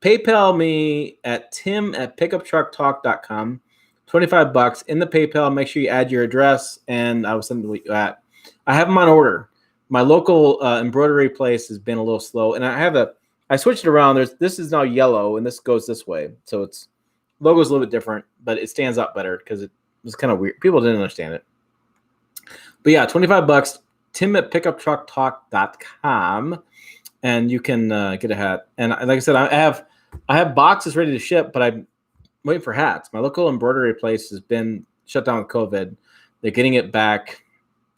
PayPal me at tim@pickuptrucktalk.com. $25 in the PayPal. Make sure you add your address, and I will send you at. I have them on order. My local embroidery place has been a little slow, and I switched it around. This is now yellow, and this goes this way, so its logo is a little bit different, but it stands out better because it was kind of weird. People didn't understand it. But yeah, $25. tim@pickuptrucktalk.com, and you can get a hat. And like I said, I have boxes ready to ship, but I'm waiting for hats. My local embroidery place has been shut down with COVID. They're getting it back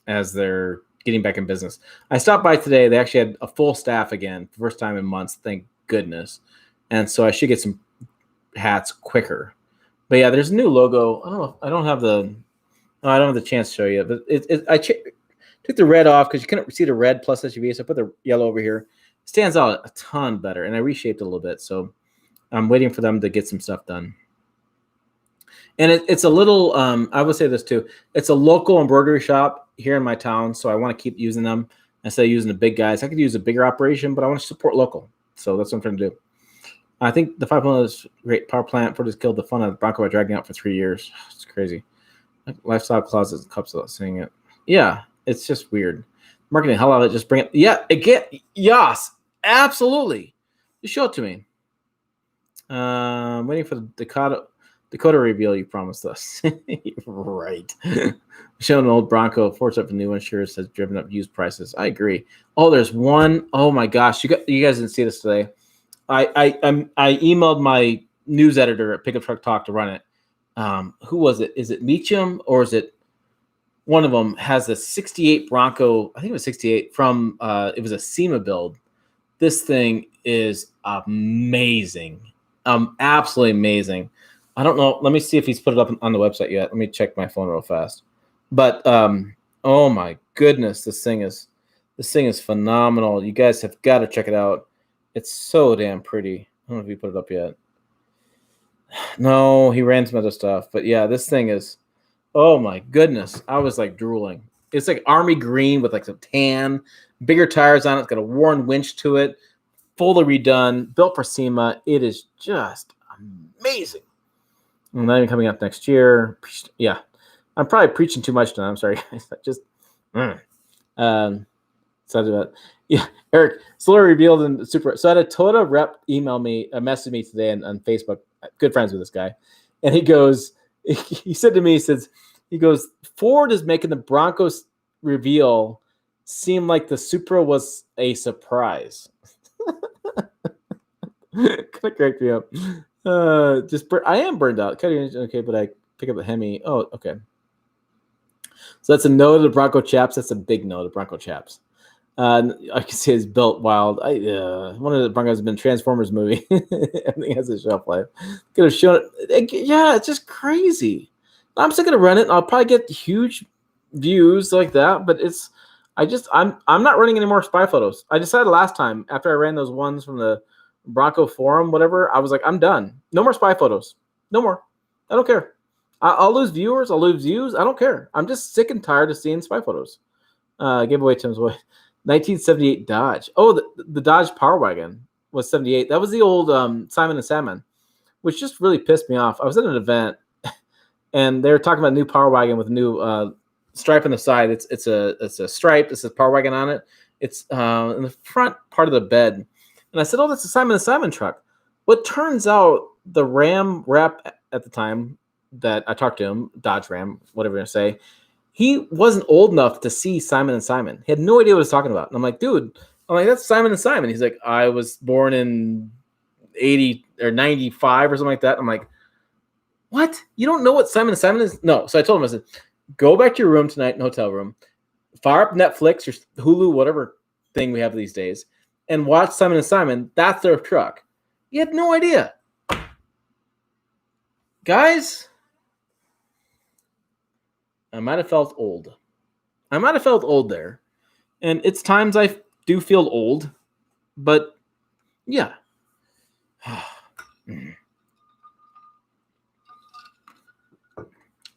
as they're getting back in business. I stopped by today. They actually had a full staff again, first time in months, thank goodness. And so I should get some hats quicker. But yeah, there's a new logo. I don't have the chance to show you, but I took the red off because you couldn't see the red plus SUV, so I put the yellow over here. It stands out a ton better, and I reshaped it a little bit, so I'm waiting for them to get some stuff done. And it's a little, I would say this too, it's a local embroidery shop here in my town, so I want to keep using them instead of using the big guys. I could use a bigger operation, but I want to support local, so that's what I'm trying to do. I think the 5.0 is great power plant. Ford has killed the fun of the Bronco by dragging out for 3 years. It's crazy. Lifestyle closets and cups without saying it. Yeah, it's just weird. Marketing hell out of it. Just bring it. Yeah, again. Yes, absolutely. Just show it to me. Waiting for the Dakota reveal you promised us. Right. Showing an old Bronco, forced up for new insurance has driven up used prices. I agree. Oh, there's one. Oh my gosh, you guys didn't see this today. I emailed my news editor at Pickup Truck Talk to run it. Who was it? Is it Meacham or is it one of them? Has a 68 Bronco. I think it was 68 from. It was a SEMA build. This thing is amazing. Absolutely amazing. I don't know. Let me see if he's put it up on the website yet. Let me check my phone real fast. But oh my goodness, this thing is phenomenal. You guys have got to check it out. It's so damn pretty. I don't know if he put it up yet. No, he ran some other stuff. But yeah, this thing is, oh my goodness. I was like drooling. It's like army green with like some tan, bigger tires on it. It's got a Warren winch to it, fully redone, built for SEMA. It is just amazing. And not even coming out next year. Yeah. I'm probably preaching too much tonight. I'm sorry, guys. Just, excited about it. Yeah, Eric, Solar revealed in Super. So I had a Toyota rep email me, message me today on Facebook. Good friends with this guy, and he goes, he said to me, he goes, Ford is making the Broncos reveal seem like the Supra was a surprise. Kind of cracked me up. I am burned out. Okay, but I pick up a Hemi. Oh, okay. So that's a no to the Bronco Chaps. That's a big no to Bronco Chaps. I can see it's built wild. One of the Broncos has been Transformers movie. Everything has a shelf life. Could have shown it. Yeah, it's just crazy. I'm still gonna run it. I'll probably get huge views like that, but I'm not running any more spy photos. I decided last time after I ran those ones from the Bronco forum, whatever, I was like, I'm done. No more spy photos. No more. I don't care. I'll lose viewers. I'll lose views. I don't care. I'm just sick and tired of seeing spy photos. Gave away Tim's way. 1978 Dodge. Oh, the Dodge Power Wagon was 78. That was the old Simon & Salmon, which just really pissed me off. I was at an event, and they were talking about a new Power Wagon with a new stripe on the side. It's a stripe. It says Power Wagon on it. It's in the front part of the bed. And I said, oh, that's a Simon & Salmon truck. Well, it turns out the Ram rep at the time that I talked to him, Dodge Ram, whatever you're going to say, he wasn't old enough to see Simon & Simon. He had no idea what he was talking about. And I'm like, dude, that's Simon & Simon. He's like, I was born in 80 or 95 or something like that. I'm like, what? You don't know what Simon & Simon is? No. So I told him, I said, go back to your room tonight in the hotel room, fire up Netflix or Hulu, whatever thing we have these days, and watch Simon & Simon. That's their truck. He had no idea. Guys, I might have felt old. There. And it's times I do feel old, but yeah.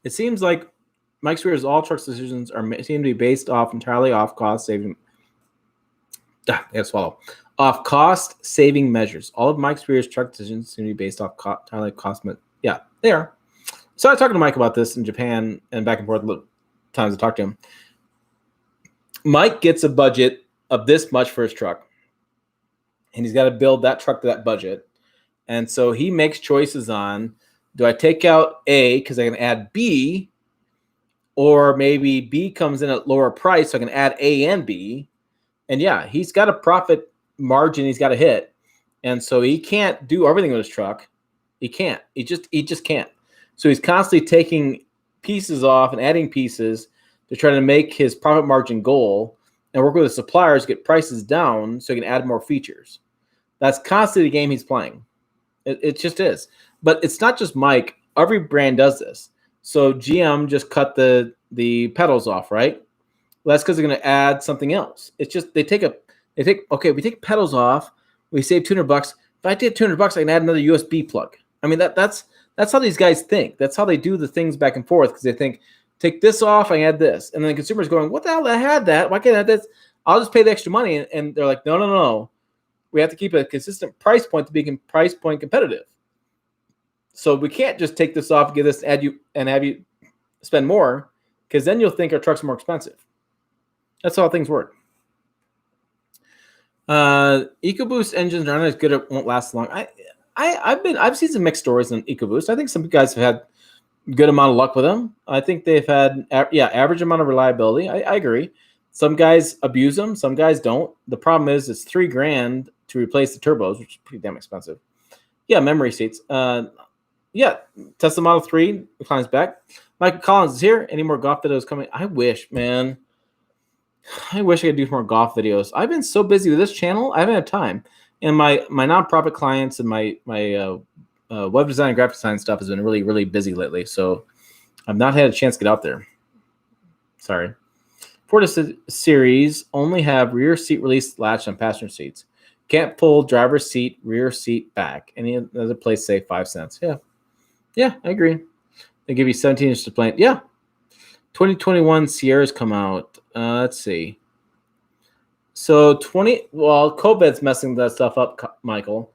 It seems like Mike Spear's all trucks decisions seem to be based entirely off cost saving. Off cost saving measures. All of Mike Spear's truck decisions seem to be based off entirely cost. Yeah, they are. So I was talking to Mike about this in Japan and back and forth times I talked to him. Mike gets a budget of this much for his truck, and he's got to build that truck to that budget. And so he makes choices on, do I take out A because I can add B, or maybe B comes in at lower price so I can add A and B. And yeah, he's got a profit margin he's got to hit. And so he can't do everything with his truck. He can't. He just can't. So he's constantly taking pieces off and adding pieces to try to make his profit margin goal and work with the suppliers to get prices down so he can add more features. That's constantly the game he's playing. It just is. But it's not just Mike. Every brand does this. So GM just cut the pedals off, right? Well, that's because they're going to add something else. It's just we take pedals off, we save $200. If I did $200, I can add another USB plug. I mean, that's how these guys think. That's how they do the things back and forth, because they think, take this off, I add this. And then the consumer's going, what the hell? I had that. Why can't I add this? I'll just pay the extra money. And they're like, no. We have to keep a consistent price point to be price point competitive. So we can't just take this off, give this, add you, and have you spend more, because then you'll think our truck's more expensive. That's how things work. EcoBoost engines are not as good. It won't last long. I've seen some mixed stories on EcoBoost. I think some guys have had good amount of luck with them. I think they've had average amount of reliability. I agree. Some guys abuse them. Some guys don't. The problem is it's $3,000 to replace the turbos, which is pretty damn expensive. Yeah, memory seats. Tesla Model 3 climbs back. Michael Collins is here. Any more golf videos coming? I wish, man. I wish I could do more golf videos. I've been so busy with this channel, I haven't had time. And my nonprofit clients and my web design and graphic design stuff has been really, really busy lately. So I've not had a chance to get out there. Sorry. Ford Series only have rear seat release latch on passenger seats. Can't pull driver's seat, rear seat back. Any other place say 5 cents. Yeah, I agree. They give you 17-inch display. Yeah. 2021 Sierras come out. Let's see. So COVID's messing that stuff up, Michael.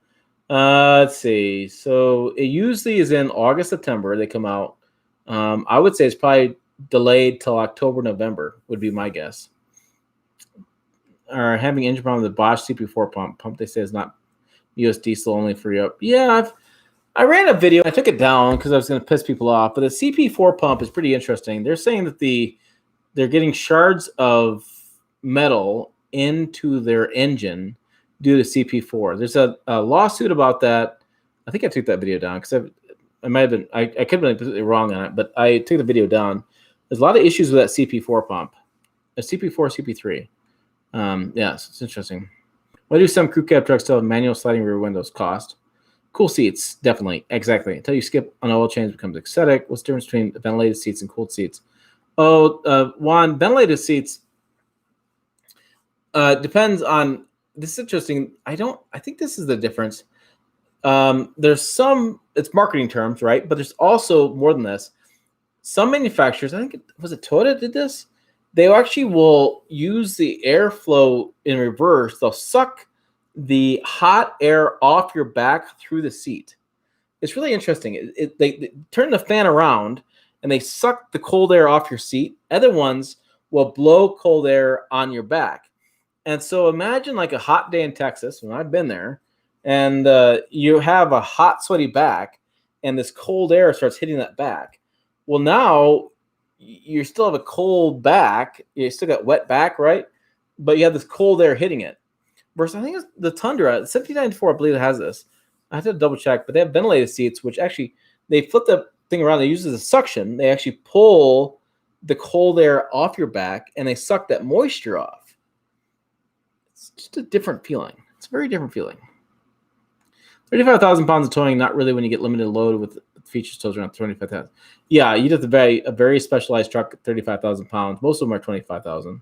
Let's see. So it usually is in August, September. They come out. I would say it's probably delayed till October, November would be my guess. Or having engine problem with the Bosch CP4 pump. They say is not US diesel only for Europe. Yeah, I ran a video. I took it down because I was going to piss people off. But the CP4 pump is pretty interesting. They're saying that they're getting shards of metal into their engine due to CP4. There's a lawsuit about that. I think I took that video down because I might have been. I could have been completely wrong on it, but I took the video down. There's a lot of issues with that CP4 pump. A CP4, CP3. Yes, it's interesting. Why do some crew cab trucks still have manual sliding rear windows? Cost. Cool seats, definitely. Exactly. Until you skip on oil change, it becomes aesthetic. What's the difference between ventilated seats and cooled seats? Juan, ventilated seats depends on. This is interesting. I think this is the difference. There's some. It's marketing terms, right? But there's also more than this. Some manufacturers, I think was it Toyota did this. They actually will use the airflow in reverse. They'll suck the hot air off your back through the seat. It's really interesting. They turn the fan around and they suck the cold air off your seat. Other ones will blow cold air on your back. And so imagine like a hot day in Texas, when I've been there, and you have a hot, sweaty back, and this cold air starts hitting that back. Well, now you still have a cold back. You still got wet back, right? But you have this cold air hitting it. Versus, I think it's the Tundra, 1794, I believe it has this. I have to double check, but they have ventilated seats, which actually, they flip the thing around. They use it as a suction. They actually pull the cold air off your back, and they suck that moisture off. It's just a different feeling. It's a very different feeling. 35,000 pounds of towing, not really when you get limited load with features tows around 25,000. Yeah, you'd have to buy a very specialized truck at 35,000 pounds. Most of them are 25,000.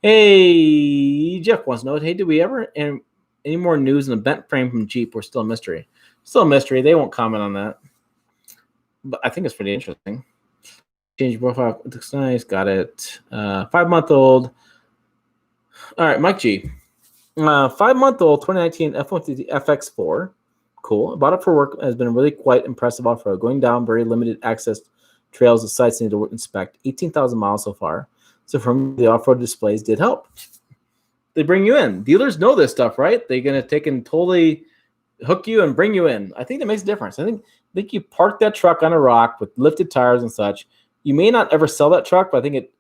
Hey, Jeff wants to know, hey, did we ever any more news on the bent frame from Jeep? We're still a mystery. Still a mystery. They won't comment on that. But I think it's pretty interesting. Change profile. It looks nice. Got it. 5-month-old. All right, Mike G. 5-month-old 2019 F-150 FX4. Cool. Bought it for work. Has been really quite impressive off-road. Going down very limited access trails and sites need to inspect. 18,000 miles so far. So from the off-road displays did help. They bring you in. Dealers know this stuff, right? They're going to take and totally hook you and bring you in. I think that makes a difference. I think you park that truck on a rock with lifted tires and such. You may not ever sell that truck, but I think it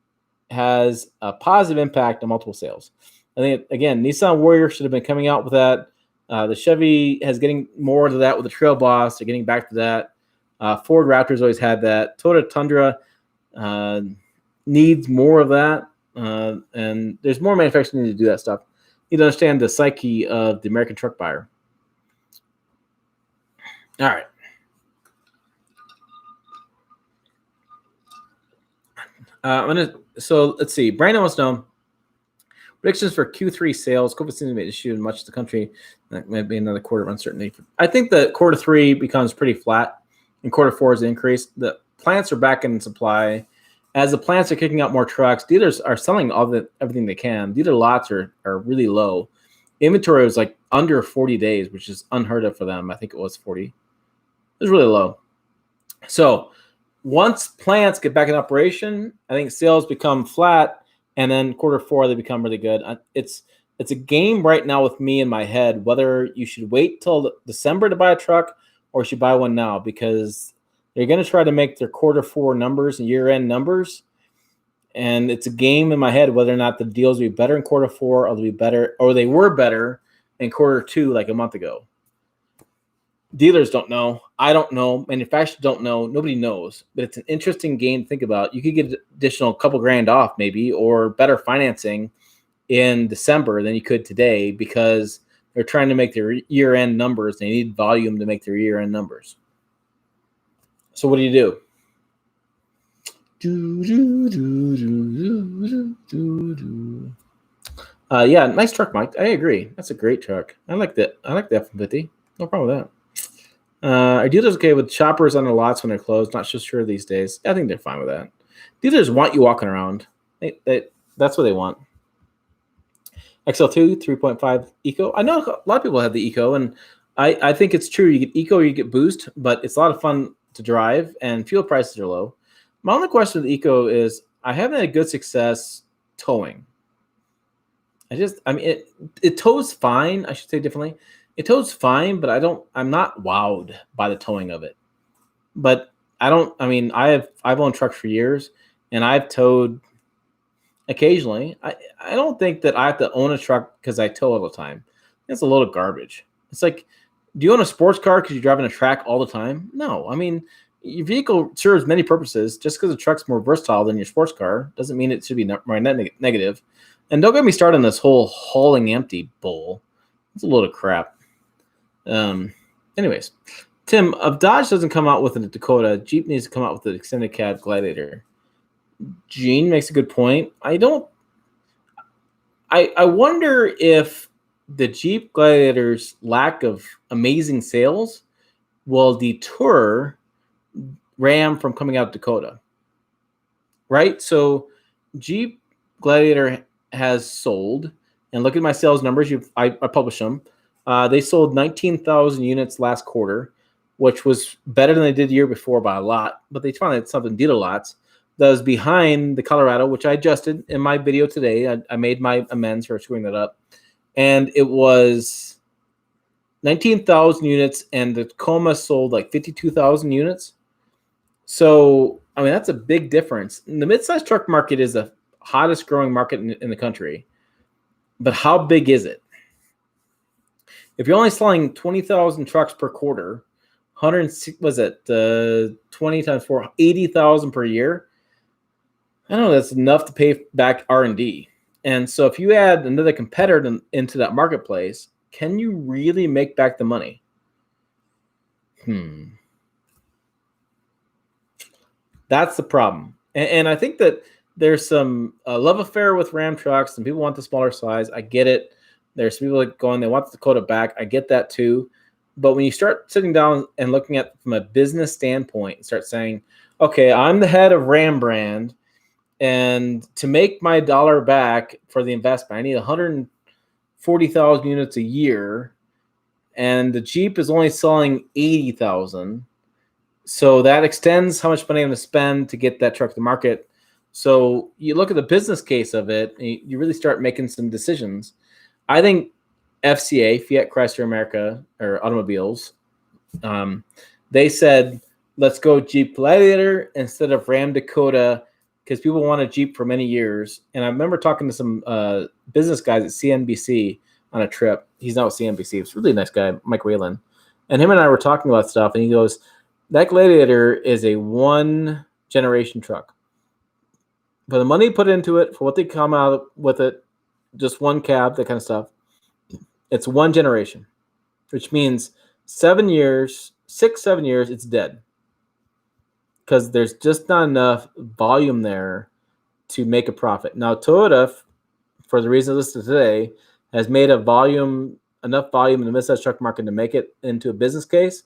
has a positive impact on multiple sales. I think, again, Nissan Warrior should have been coming out with that. The Chevy has getting more to that with the Trail Boss. They're getting back to that. Ford Raptor's always had that. Toyota Tundra needs more of that. And there's more manufacturers need to do that stuff. You need to understand the psyche of the American truck buyer. All right. So let's see. Brandon wants to know predictions for Q3 sales. COVID seems to be an issue in much of the country. That might be another quarter of uncertainty. I think that quarter 3 becomes pretty flat, and quarter 4 is increased. The plants are back in supply. As the plants are kicking out more trucks, dealers are selling everything they can. Dealer lots are really low. Inventory was like under 40 days, which is unheard of for them. I think it was 40. It was really low. So once plants get back in operation, I think sales become flat, and then quarter 4 they become really good. It's a game right now with me in my head whether you should wait till December to buy a truck or you should buy one now, because they're going to try to make their quarter 4 numbers and year-end numbers, and it's a game in my head whether or not the deals will be better in quarter 4 or they'll be better, or they were better in quarter 2 like a month ago. Dealers don't know. I don't know. Manufacturers don't know. Nobody knows. But it's an interesting game to think about. You could get additional couple grand off maybe, or better financing in December than you could today, because they're trying to make their year-end numbers. They need volume to make their year-end numbers. So what do you do? Yeah, nice truck, Mike. I agree. That's a great truck. I like that. I like the F-150. No problem with that. Are dealers okay with choppers on their lots when they're closed? Not so sure these days. I think they're fine with that. Dealers want you walking around. That's what they want. XL2 3.5 Eco. I know a lot of people have the Eco, and I think it's true. You get Eco or you get Boost, but it's a lot of fun to drive, and fuel prices are low. My only question with the Eco is I haven't had good success towing. It tows fine. I should say differently. It tows fine, but I'm not wowed by the towing of it. But I've owned trucks for years, and I've towed occasionally. I don't think that I have to own a truck because I tow all the time. That's a load of garbage. It's like, do you own a sports car because you're driving a track all the time? No. I mean, your vehicle serves many purposes. Just because the truck's more versatile than your sports car doesn't mean it should be more negative. And don't get me started on this whole hauling empty bull. It's a load of crap. Anyways, Tim, if Dodge doesn't come out with a Dakota, Jeep needs to come out with an extended cab Gladiator. Gene makes a good point. I wonder if the Jeep Gladiator's lack of amazing sales will deter Ram from coming out Dakota. Right? So Jeep Gladiator has sold, and look at my sales numbers. I published them. They sold 19,000 units last quarter, which was better than they did the year before by a lot, but they finally had something dealer lots. That was behind the Colorado, which I adjusted in my video today. I made my amends for screwing that up. And it was 19,000 units, and the Tacoma sold like 52,000 units. So, I mean, that's a big difference. And the midsize truck market is the hottest growing market in the country. But how big is it? If you're only selling 20,000 trucks per quarter, 20 times 4, 80,000 per year. I don't know, that's enough to pay back R&D. And so if you add another competitor into that marketplace, can you really make back the money? That's the problem. And I think that there's some love affair with Ram trucks, and people want the smaller size. I get it. There's people like going, they want the Dakota back. I get that too. But when you start sitting down and looking at from a business standpoint, start saying, okay, I'm the head of Ram brand, and to make my dollar back for the investment, I need 140,000 units a year, and the Jeep is only selling 80,000. So that extends how much money I'm going to spend to get that truck to market. So you look at the business case of it, and you really start making some decisions. I think FCA, Fiat Chrysler America, or automobiles, they said, let's go Jeep Gladiator instead of Ram Dakota, because people want a Jeep for many years. And I remember talking to some business guys at CNBC on a trip. He's now at CNBC. He's a really nice guy, Mike Whalen. And him and I were talking about stuff, and he goes, that Gladiator is a one-generation truck. For the money put into it, for what they come out with it, just one cab, that kind of stuff, it's one generation, which means 7 years, 6-7 years, it's dead. Because there's just not enough volume there to make a profit. Now, Toyota, for the reason listed today, has made enough volume in the midsize truck market to make it into a business case.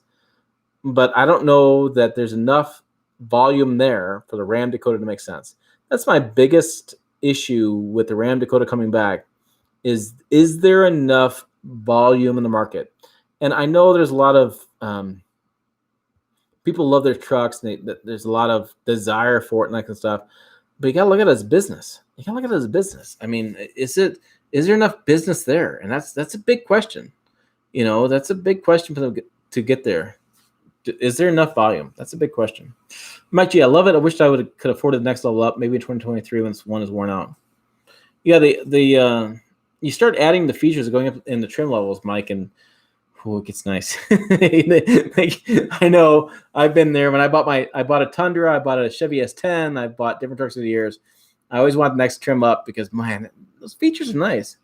But I don't know that there's enough volume there for the Ram Dakota to make sense. That's my biggest issue with the Ram Dakota coming back is there enough volume in the market? And I know there's a lot of people love their trucks, and there's a lot of desire for it and that kind of stuff. But you got to look at it as business. I mean, is there enough business there? And that's a big question. That's a big question for them to get there. Is there enough volume? That's a big question. Mike G, I love it. I wish could afford the next level up, maybe in 2023 when one is worn out. Yeah, you start adding the features going up in the trim levels, Mike, and it gets nice. I know I've been there. When I bought a Tundra, I bought a Chevy S10, I bought different trucks over the years. I always want the next trim up because, man, those features are nice.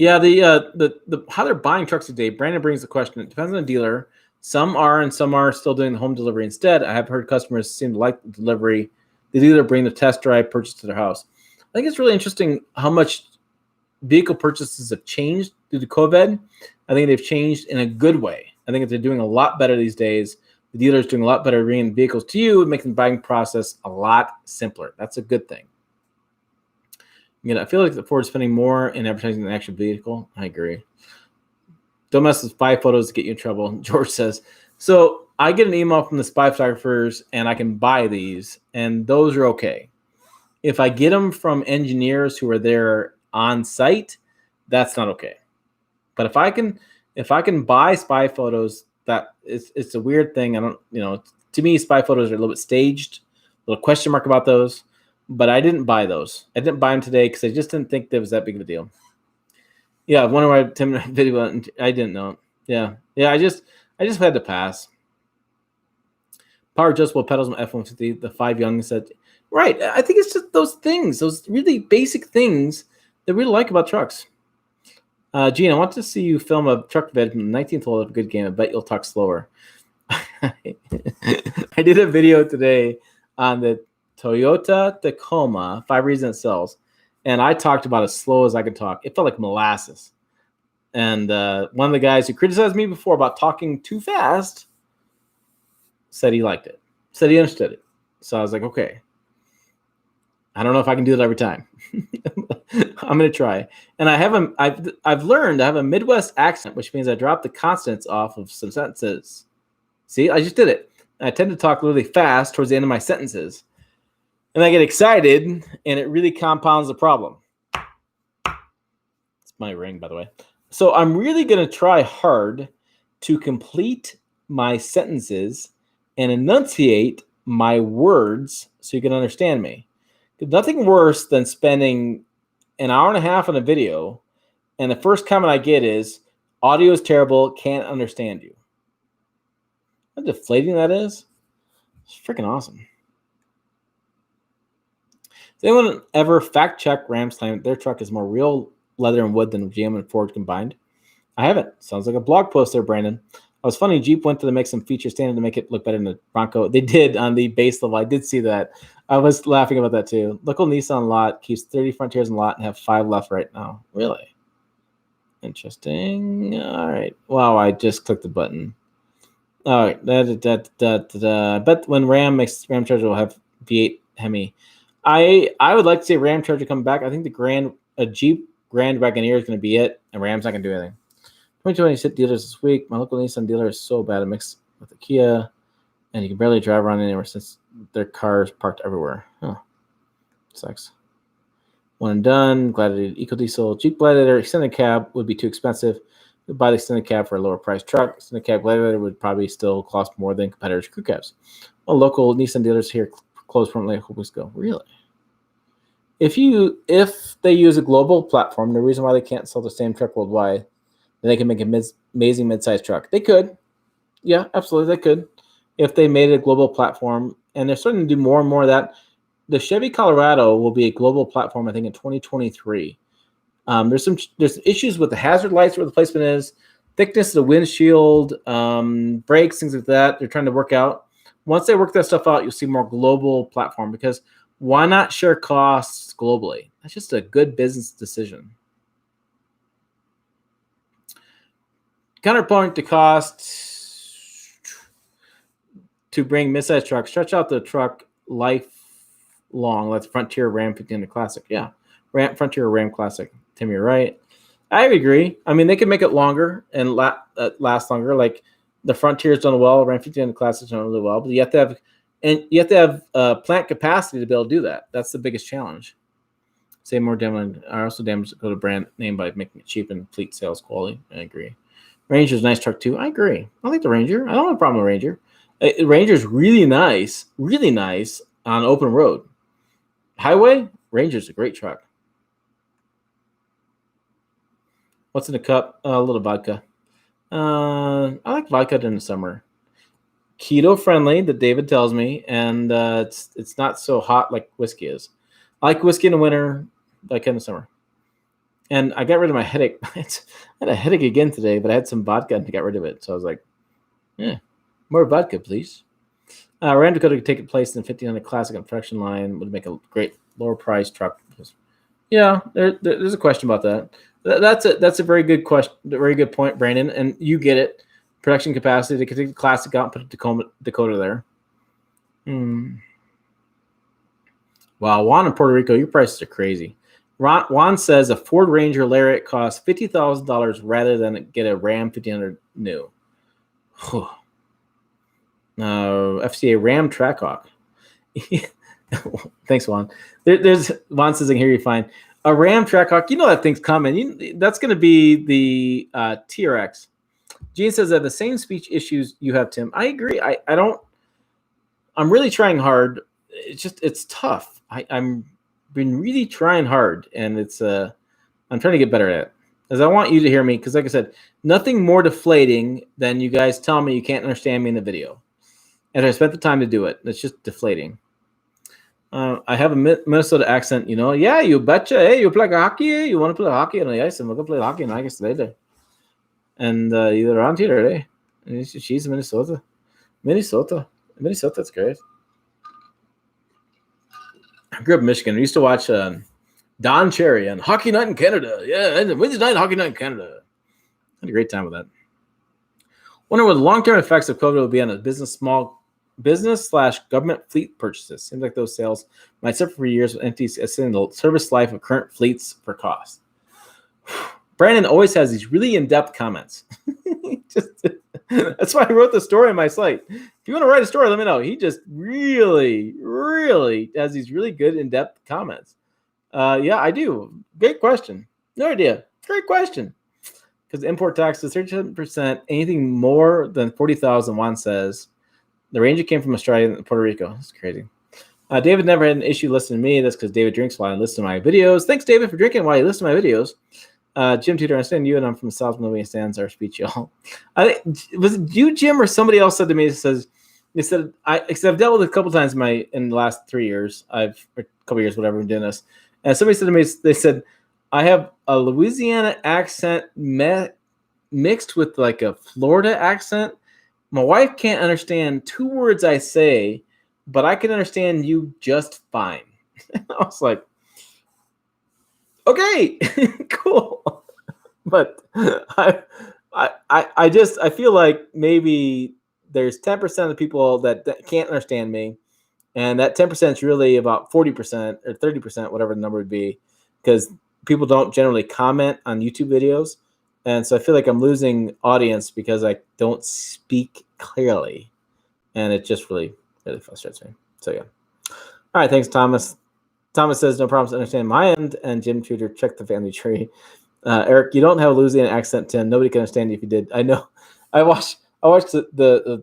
Yeah, the how they're buying trucks today. Brandon brings the question. It depends on the dealer. Some are, and some are still doing the home delivery instead. I have heard customers seem to like the delivery. They either bring the test drive purchase to their house. I think it's really interesting how much vehicle purchases have changed due to COVID. I think they've changed in a good way. I think they're doing a lot better these days. The dealer's doing a lot better bringing vehicles to you and making the buying process a lot simpler. That's a good thing. I feel like the Ford is spending more in advertising than the actual vehicle. I agree. Don't mess with spy photos to get you in trouble. George says, so I get an email from the spy photographers and I can buy these, and those are okay. If I get them from engineers who are there on site, that's not okay. But if I can buy spy photos, that it's a weird thing. I don't, to me, spy photos are a little bit staged. A little question mark about those. But I didn't buy those. I didn't buy them today because I just didn't think there was that big of a deal. Yeah, one of my 10-minute video, I didn't know. Yeah. I just had to pass. Power adjustable pedals on F-150. The 5 Young said, right. I think it's just those things, those really basic things that we really like about trucks. Gene, I want to see you film a truck vid from the 19th hole of a good game. I bet you'll talk slower. I did a video today on the Toyota Tacoma, 5 reasons it sells. And I talked about as slow as I could talk. It felt like molasses. And one of the guys who criticized me before about talking too fast said he liked it, said he understood it. So I was like, okay. I don't know if I can do it every time. I'm going to try. And I've learned I have a Midwest accent, which means I drop the consonants off of some sentences. See, I just did it. I tend to talk really fast towards the end of my sentences. And I get excited, and it really compounds the problem. It's my ring, by the way. So I'm really going to try hard to complete my sentences and enunciate my words so you can understand me. There's nothing worse than spending an hour and a half on a video, and the first comment I get is, audio is terrible, can't understand you. How deflating that is? It's freaking awesome. Does anyone ever fact-check Ram's claim that their truck is more real leather and wood than GM and Ford combined? I haven't. Sounds like a blog post there, Brandon. I was funny. Jeep went to make some feature standard to make it look better than the Bronco. They did on the base level. I did see that. I was laughing about that too. Local Nissan lot keeps 30 Frontiers in lot and have 5 left right now. Really? Interesting. All right. Wow, I just clicked the button. All right. I bet when Ram Charger will have V8 Hemi. I would like to see Ram Charger come back. I think a Jeep Grand Wagoneer is going to be it, and Ram's not going to do anything. 2020 sit dealers this week. My local Nissan dealer is so bad. It mixed with the Kia, and you can barely drive around anywhere since their cars parked everywhere. Huh. Sucks. One and done. Gladiator EcoDiesel. Jeep Gladiator extended cab would be too expensive. You'd buy the extended cab for a lower price truck. Extended cab Gladiator would probably still cost more than competitors' crew cabs. Well, local Nissan dealers here closed permanently a couple weeks ago. Really? If they use a global platform, the reason why they can't sell the same truck worldwide, then they can make an amazing mid-sized truck. They could. Yeah, absolutely, they could. If they made a global platform, and they're starting to do more and more of that. The Chevy Colorado will be a global platform, I think, in 2023. There's issues with the hazard lights where the placement is, thickness of the windshield, brakes, things like that. They're trying to work out. Once they work that stuff out, you'll see more global platform, because why not share costs globally? That's just a good business decision. Counterpoint to costs to bring mid-size trucks, stretch out the truck life long. That's Frontier Ram 1500 Classic. Yeah, Frontier Ram Classic. Tim, you're right. I agree. I mean, they could make it longer and last longer. Like the Frontier's done well, Ram 1500 Classic's done really well, but you have to have plant capacity to be able to do that. That's the biggest challenge. Say more damage. I also damage go to brand name by making it cheap and fleet sales quality. I agree. Ranger's a nice truck too. I agree. I like the Ranger. I don't have a problem with Ranger. Ranger's really nice on open road. Highway, Ranger's a great truck. What's in the cup? A little vodka. I like vodka during the summer. Keto friendly, that David tells me, and it's not so hot like whiskey is. I like whiskey in the winter, like in the summer. And I got rid of my headache. I had a headache again today, but I had some vodka and I got rid of it. So I was like, yeah, more vodka, please. Ram Dakota could take place in the 1500 Classic and production line would make a great lower price truck. Yeah, there's a question about that. That's a very good question, a very good point, Brandon. And you get it. Production capacity. They could take the Classic out and put Dakota there. Wow, Juan in Puerto Rico, your prices are crazy. Juan says a Ford Ranger Lariat costs $50,000 rather than get a Ram 1500 new. FCA Ram Trackhawk. Thanks, Juan. There's Juan says, I can hear you fine. A Ram Trackhawk, you know that thing's coming. That's going to be the TRX. Gene says that the same speech issues you have, Tim. I agree. I'm really trying hard. It's tough. I'm been really trying hard, and I'm trying to get better at it. As I want you to hear me, because like I said, nothing more deflating than you guys tell me you can't understand me in the video. And I spent the time to do it. It's just deflating. I have a Minnesota accent, you know. Yeah, you betcha. Hey, you play hockey? Eh? You want to play hockey on the ice? And we're going to play hockey on the ice later. And you're around here, eh? She's Minnesota. Minnesota's great. I grew up in Michigan. I used to watch Don Cherry on Hockey Night in Canada. Yeah, Wednesday night, Hockey Night in Canada. I had a great time with that. Wonder what the long-term effects of COVID will be on a small business/government fleet purchases. Seems like those sales might suffer for years with entities extending the service life of current fleets for cost. Brandon always has these really in-depth comments. That's why I wrote the story on my site. If you want to write a story, let me know. He just really, really has these really good in-depth comments. Yeah, I do. Great question. No idea. Great question. Because the import tax is 37%. Anything more than 40,000, Juan says. The Ranger came from Australia and Puerto Rico. That's crazy. David never had an issue listening to me. That's because David drinks while I listen to my videos. Thanks, David, for drinking while you listen to my videos. Jim Tudor, I understand you and I'm from the South. Nobody understands our speech, y'all. Was it you, Jim, or somebody else said to me? They said I've dealt with it a couple times in the last 3 years. Or a couple years, whatever, I'm doing this. And somebody said to me, they said, I have a Louisiana accent mixed with like a Florida accent. My wife can't understand 2 words I say, but I can understand you just fine. I was like, okay, cool. But I feel like maybe there's 10% of the people that can't understand me. And that 10% is really about 40% or 30%, whatever the number would be, because people don't generally comment on YouTube videos. And so I feel like I'm losing audience because I don't speak clearly. And it just really, really frustrates me. So, yeah. All right. Thanks, Thomas. Thomas says, no problems to understand my end. And Jim Tudor, check the family tree. Eric, you don't have a Louisiana accent, Tim. Nobody can understand you if you did. I know. I watched the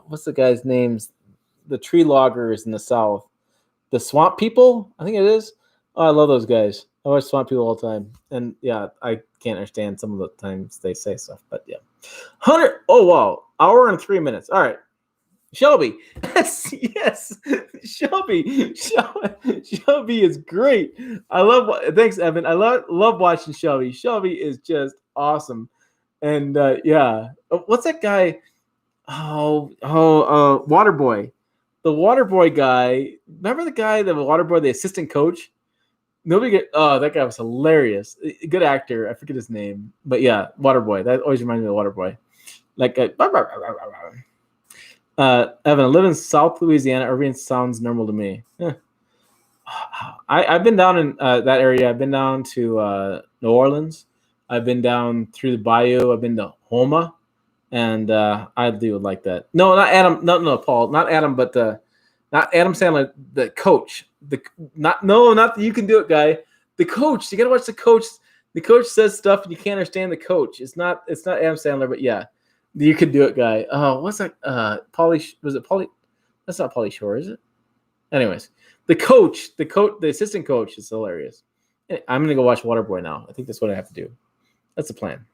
what's the guy's names? The tree loggers in the South. The Swamp People, I think it is. Oh, I love those guys. I watch Swamp People all the time. And yeah, I can't understand some of the times they say stuff, but yeah. 100. Oh, wow. Hour and 3 minutes. All right. Shelby. Yes. Shelby is great. Thanks, Evan. I love watching Shelby. Shelby is just awesome. And yeah. What's that guy? Waterboy. The Waterboy guy. Remember the guy, the Waterboy, the assistant coach? That guy was hilarious. Good actor. I forget his name. But yeah, Waterboy. That always reminds me of Waterboy. Like Evan, I live in South Louisiana. Everything sounds normal to me. I've been down in that area. I've been down to New Orleans. I've been down through the bayou. I've been to Houma. And I do like that. No, not Adam. No, Paul. Not Adam, but not Adam Sandler. The coach. Not the you can do it guy. The coach. You gotta watch the coach. The coach says stuff and you can't understand the coach. It's not Adam Sandler, but yeah, you can do it guy. Oh, what's that? Pauly. Was it Pauly? That's not Pauly Shore, is it? Anyways, the coach, the assistant coach is hilarious. I'm gonna go watch Waterboy now. I think that's what I have to do. That's the plan.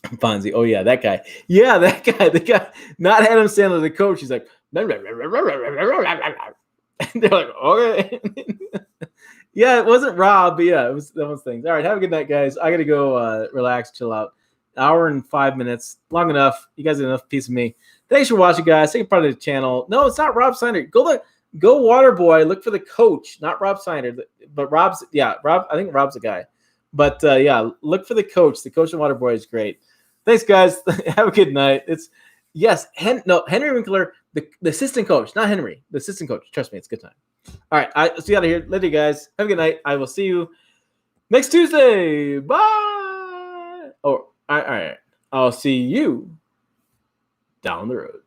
Fonzie. Oh yeah, that guy. Yeah, that guy. The guy. Not Adam Sandler, the coach. He's like, and they're like, okay. Yeah, it wasn't Rob, but yeah, it was those things. All right, have a good night, guys. I gotta go relax, chill out. Hour and 5 minutes, long enough. You guys have enough piece of me. Thanks for watching, guys. Take part of the channel. No, it's not Rob Snyder. Go Waterboy. Look for the coach, not Rob Snyder, but Rob's. Yeah, Rob. I think Rob's the guy. But yeah, look for the coach. The coach of Waterboy is great. Thanks, guys. Have a good night. Henry Winkler, the assistant coach, not Henry, the assistant coach. Trust me, it's a good time. All right, I'll see you out of here. Later, you guys. Have a good night. I will see you next Tuesday. Bye. All right. I'll see you down the road.